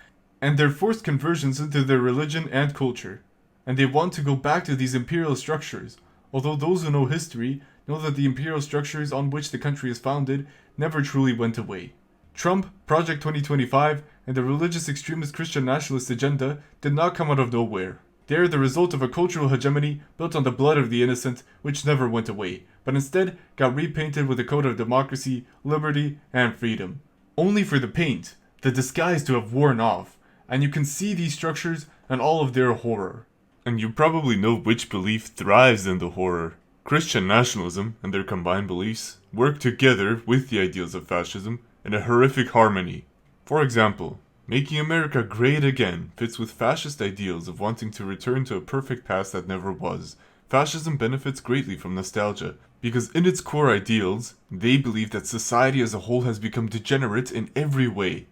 and their forced conversions into their religion and culture. And they want to go back to these imperial structures, although those who know history know that the imperial structures on which the country is founded never truly went away. Trump, Project 2025, and the religious extremist Christian nationalist agenda did not come out of nowhere. They are the result of a cultural hegemony built on the blood of the innocent, which never went away, but instead got repainted with a coat of democracy, liberty, and freedom. Only for the paint, the disguise to have worn off, and you can see these structures and all of their horror. And you probably know which belief thrives in the horror. Christian nationalism and their combined beliefs work together with the ideals of fascism in a horrific harmony. For example, making America great again fits with fascist ideals of wanting to return to a perfect past that never was. Fascism benefits greatly from nostalgia, because in its core ideals, they believe that society as a whole has become degenerate in every way.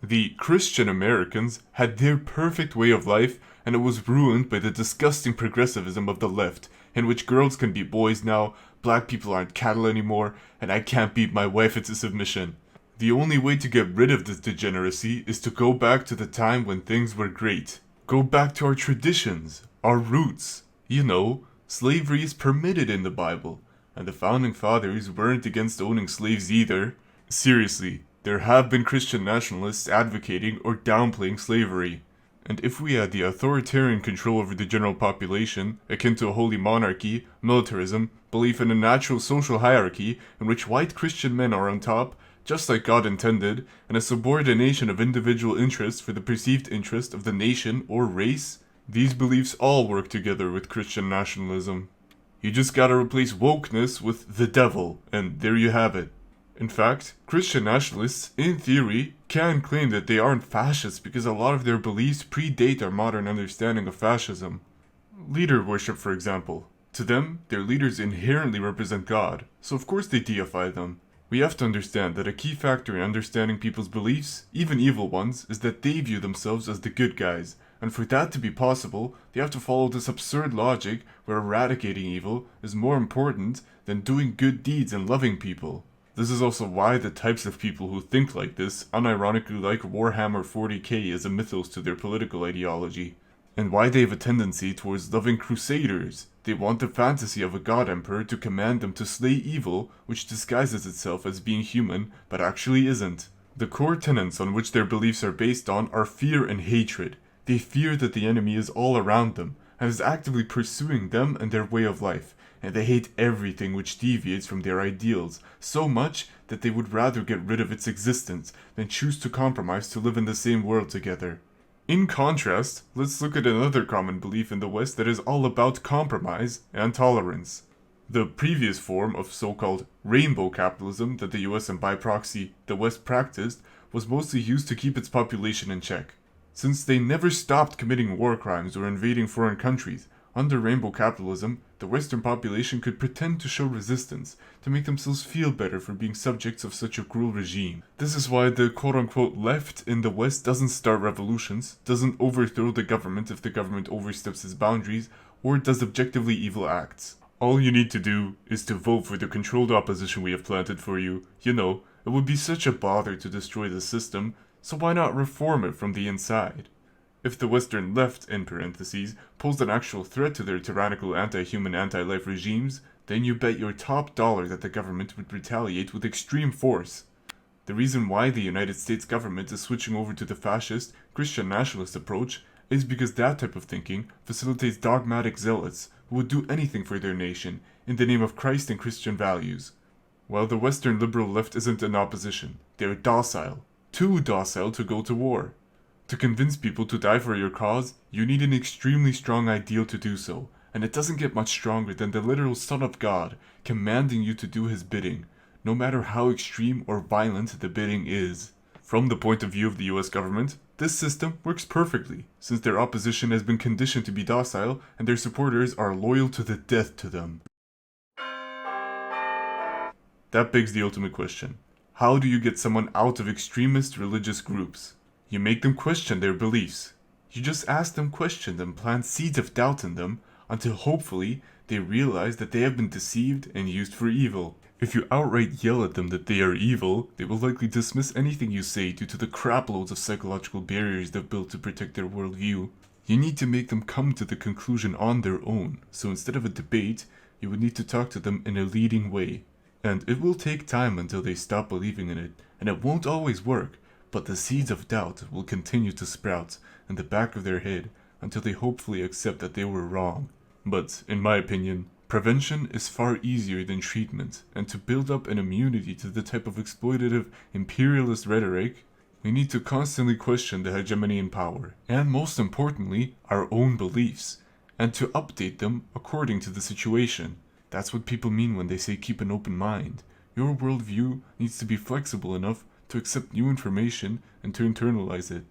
The Christian Americans had their perfect way of life, and it was ruined by the disgusting progressivism of the left, in which girls can be boys now, black people aren't cattle anymore, and I can't beat my wife into submission. The only way to get rid of this degeneracy is to go back to the time when things were great. Go back to our traditions, our roots. You know, slavery is permitted in the Bible, and the founding fathers weren't against owning slaves either. Seriously, there have been Christian nationalists advocating or downplaying slavery. And if we had the authoritarian control over the general population, akin to a holy monarchy, militarism, belief in a natural social hierarchy in which white Christian men are on top, just like God intended, and a subordination of individual interests for the perceived interest of the nation or race, these beliefs all work together with Christian nationalism. You just gotta replace wokeness with the devil, and there you have it. In fact, Christian nationalists, in theory, can claim that they aren't fascists because a lot of their beliefs predate our modern understanding of fascism. Leader worship, for example. To them, their leaders inherently represent God, so of course they deify them. We have to understand that a key factor in understanding people's beliefs, even evil ones, is that they view themselves as the good guys, And for that to be possible, they have to follow this absurd logic where eradicating evil is more important than doing good deeds and loving people. This is also why the types of people who think like this unironically like Warhammer 40k as a mythos to their political ideology, and why they have a tendency towards loving crusaders. They want the fantasy of a god emperor to command them to slay evil, which disguises itself as being human, but actually isn't. The core tenets on which their beliefs are based on are fear and hatred. They fear that the enemy is all around them, and is actively pursuing them and their way of life, and they hate everything which deviates from their ideals, so much that they would rather get rid of its existence than choose to compromise to live in the same world together. In contrast, let's look at another common belief in the West that is all about compromise and tolerance. The previous form of so-called rainbow capitalism that the US and by proxy the West practiced was mostly used to keep its population in check. Since they never stopped committing war crimes or invading foreign countries, under rainbow capitalism, the Western population could pretend to show resistance, to make themselves feel better for being subjects of such a cruel regime. This is why the quote-unquote left in the West doesn't start revolutions, doesn't overthrow the government if the government oversteps its boundaries, or does objectively evil acts. All you need to do is to vote for the controlled opposition we have planted for you. You know, it would be such a bother to destroy the system, so why not reform it from the inside? If the Western left, in parentheses, posed an actual threat to their tyrannical anti-human, anti-life regimes, then you bet your top dollar that the government would retaliate with extreme force. The reason why the United States government is switching over to the fascist, Christian nationalist approach is because that type of thinking facilitates dogmatic zealots who would do anything for their nation in the name of Christ and Christian values. While the Western liberal left isn't in opposition, they're docile. Too docile to go to war. To convince people to die for your cause, you need an extremely strong ideal to do so, and it doesn't get much stronger than the literal Son of God commanding you to do his bidding, no matter how extreme or violent the bidding is. From the point of view of the US government, this system works perfectly, since their opposition has been conditioned to be docile and their supporters are loyal to the death to them. That begs the ultimate question. How do you get someone out of extremist religious groups? You make them question their beliefs. You just ask them questions and plant seeds of doubt in them until hopefully they realize that they have been deceived and used for evil. If you outright yell at them that they are evil, they will likely dismiss anything you say due to the craploads of psychological barriers they've built to protect their worldview. You need to make them come to the conclusion on their own, so instead of a debate, you would need to talk to them in a leading way. And it will take time until they stop believing in it, and it won't always work, but the seeds of doubt will continue to sprout in the back of their head until they hopefully accept that they were wrong. But, in my opinion, prevention is far easier than treatment, and to build up an immunity to the type of exploitative, imperialist rhetoric, we need to constantly question the hegemony in power, and most importantly, our own beliefs, and to update them according to the situation. That's what people mean when they say keep an open mind. Your worldview needs to be flexible enough to accept new information and to internalize it.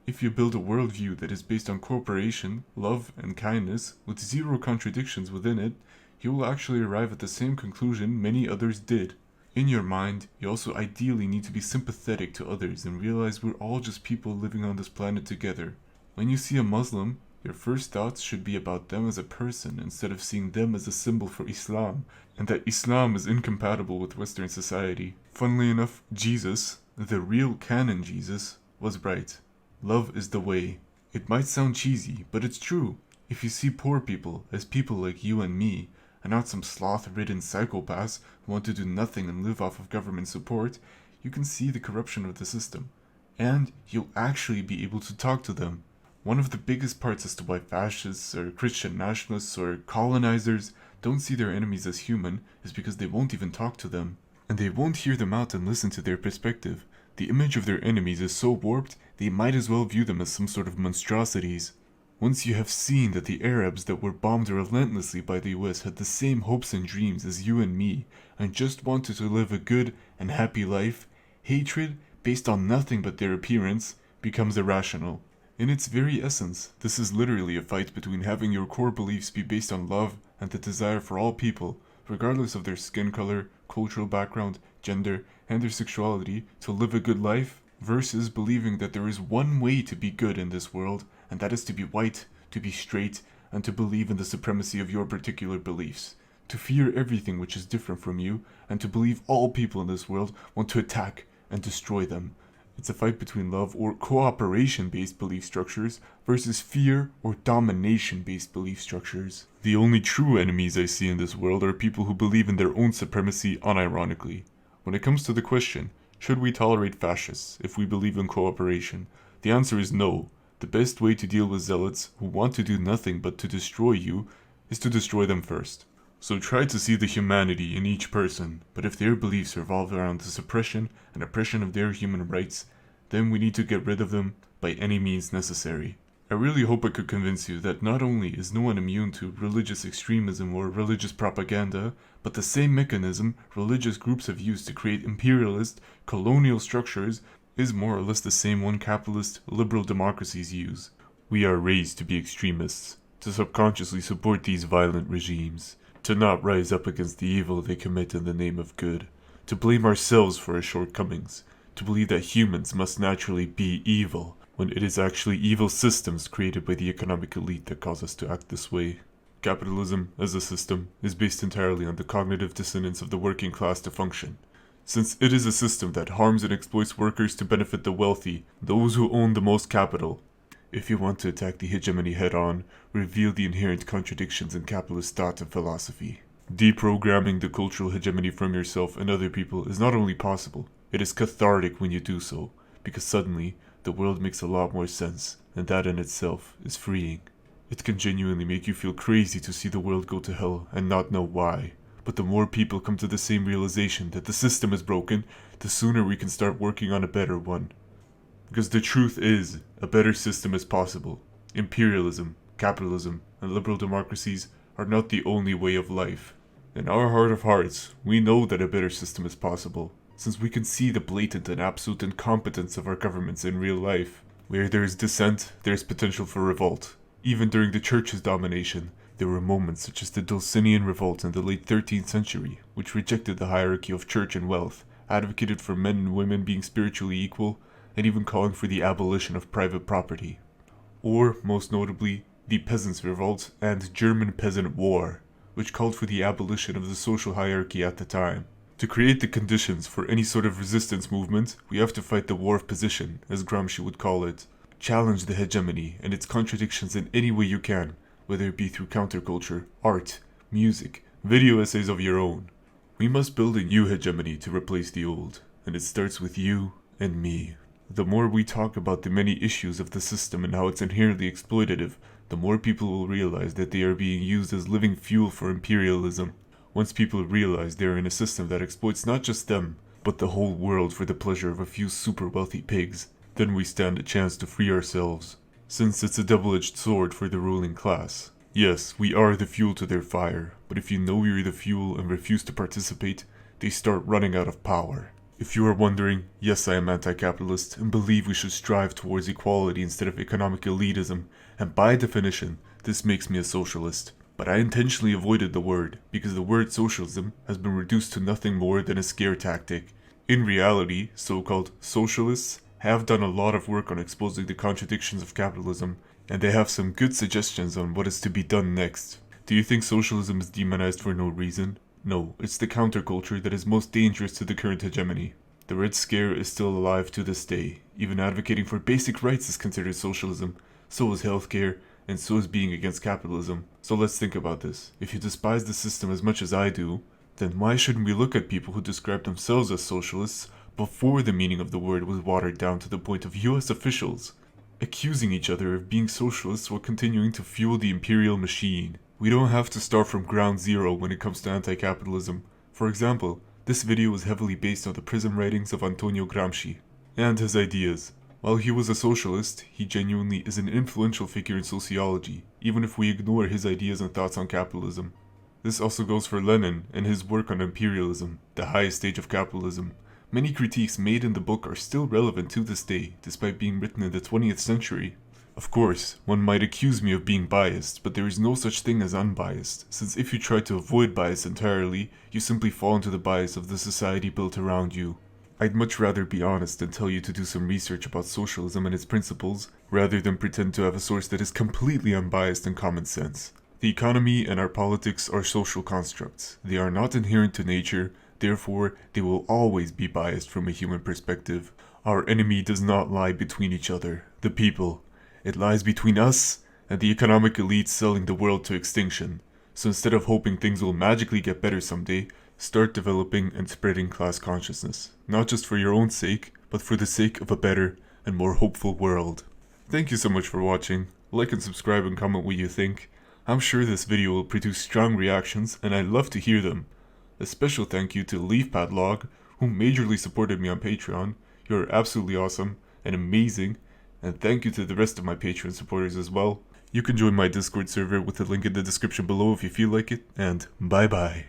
If you build a worldview that is based on cooperation, love, and kindness, with zero contradictions within it, you will actually arrive at the same conclusion many others did. In your mind, you also ideally need to be sympathetic to others and realize we're all just people living on this planet together. When you see a Muslim, your first thoughts should be about them as a person instead of seeing them as a symbol for Islam, and that Islam is incompatible with Western society. Funnily enough, Jesus, the real canon Jesus, was right. Love is the way. It might sound cheesy, but it's true. If you see poor people as people like you and me, and not some sloth-ridden psychopaths who want to do nothing and live off of government support, you can see the corruption of the system. And you'll actually be able to talk to them. One of the biggest parts as to why fascists or Christian nationalists or colonizers don't see their enemies as human is because they won't even talk to them. And they won't hear them out and listen to their perspective. The image of their enemies is so warped, they might as well view them as some sort of monstrosities. Once you have seen that the Arabs that were bombed relentlessly by the US had the same hopes and dreams as you and me, and just wanted to live a good and happy life, hatred, based on nothing but their appearance, becomes irrational. In its very essence, this is literally a fight between having your core beliefs be based on love and the desire for all people, regardless of their skin color, cultural background, gender, and their sexuality, to live a good life, versus believing that there is one way to be good in this world, and that is to be white, to be straight, and to believe in the supremacy of your particular beliefs. To fear everything which is different from you, and to believe all people in this world want to attack and destroy them. It's a fight between love or cooperation-based belief structures versus fear or domination-based belief structures. The only true enemies I see in this world are people who believe in their own supremacy unironically. When it comes to the question, should we tolerate fascists if we believe in cooperation? The answer is no. The best way to deal with zealots who want to do nothing but to destroy you is to destroy them first. So try to see the humanity in each person, but if their beliefs revolve around the suppression and oppression of their human rights, then we need to get rid of them by any means necessary. I really hope I could convince you that not only is no one immune to religious extremism or religious propaganda, but the same mechanism religious groups have used to create imperialist, colonial structures is more or less the same one capitalist, liberal democracies use. We are raised to be extremists, to subconsciously support these violent regimes, to not rise up against the evil they commit in the name of good, to blame ourselves for our shortcomings, to believe that humans must naturally be evil, when it is actually evil systems created by the economic elite that cause us to act this way. Capitalism, as a system, is based entirely on the cognitive dissonance of the working class to function. Since it is a system that harms and exploits workers to benefit the wealthy, those who own the most capital. If you want to attack the hegemony head-on, reveal the inherent contradictions in capitalist thought and philosophy. Deprogramming the cultural hegemony from yourself and other people is not only possible, it is cathartic when you do so, because suddenly, the world makes a lot more sense, and that in itself is freeing. It can genuinely make you feel crazy to see the world go to hell and not know why. But the more people come to the same realization that the system is broken, the sooner we can start working on a better one. Because the truth is, a better system is possible. Imperialism, capitalism, and liberal democracies are not the only way of life. In our heart of hearts, we know that a better system is possible, since we can see the blatant and absolute incompetence of our governments in real life. Where there is dissent, there is potential for revolt. Even during the church's domination, there were moments such as the Dulcinian Revolt in the late 13th century, which rejected the hierarchy of church and wealth, advocated for men and women being spiritually equal, and even calling for the abolition of private property. Or, most notably, the Peasants' Revolt and German Peasant War, which called for the abolition of the social hierarchy at the time. To create the conditions for any sort of resistance movement, we have to fight the war of position, as Gramsci would call it. Challenge the hegemony and its contradictions in any way you can, whether it be through counterculture, art, music, video essays of your own. We must build a new hegemony to replace the old, and it starts with you and me. The more we talk about the many issues of the system and how it's inherently exploitative, the more people will realize that they are being used as living fuel for imperialism. Once people realize they are in a system that exploits not just them, but the whole world for the pleasure of a few super wealthy pigs, then we stand a chance to free ourselves. Since it's a double-edged sword for the ruling class. Yes, we are the fuel to their fire, but if you know you're the fuel and refuse to participate, they start running out of power. If you are wondering, yes, I am anti-capitalist and believe we should strive towards equality instead of economic elitism, and by definition, this makes me a socialist. But I intentionally avoided the word, because the word socialism has been reduced to nothing more than a scare tactic. In reality, so-called socialists have done a lot of work on exposing the contradictions of capitalism, and they have some good suggestions on what is to be done next. Do you think socialism is demonized for no reason? No, it's the counterculture that is most dangerous to the current hegemony. The Red Scare is still alive to this day. Even advocating for basic rights is considered socialism. So is healthcare, and so is being against capitalism. So let's think about this. If you despise the system as much as I do, then why shouldn't we look at people who describe themselves as socialists before the meaning of the word was watered down to the point of US officials accusing each other of being socialists while continuing to fuel the imperial machine? We don't have to start from ground zero when it comes to anti-capitalism. For example, this video was heavily based on the prison writings of Antonio Gramsci and his ideas. While he was a socialist, he genuinely is an influential figure in sociology, even if we ignore his ideas and thoughts on capitalism. This also goes for Lenin and his work on imperialism, the highest stage of capitalism. Many critiques made in the book are still relevant to this day, despite being written in the 20th century. Of course, one might accuse me of being biased, but there is no such thing as unbiased, since if you try to avoid bias entirely, you simply fall into the bias of the society built around you. I'd much rather be honest and tell you to do some research about socialism and its principles, rather than pretend to have a source that is completely unbiased and common sense. The economy and our politics are social constructs. They are not inherent to nature, therefore they will always be biased from a human perspective. Our enemy does not lie between each other, the people. It lies between us and the economic elites selling the world to extinction. So instead of hoping things will magically get better someday, start developing and spreading class consciousness. Not just for your own sake, but for the sake of a better and more hopeful world. Thank you so much for watching. Like and subscribe and comment what you think. I'm sure this video will produce strong reactions and I'd love to hear them. A special thank you to LeafPadlog, who majorly supported me on Patreon. You're absolutely awesome and amazing. And thank you to the rest of my Patreon supporters as well. You can join my Discord server with the link in the description below if you feel like it, and bye bye.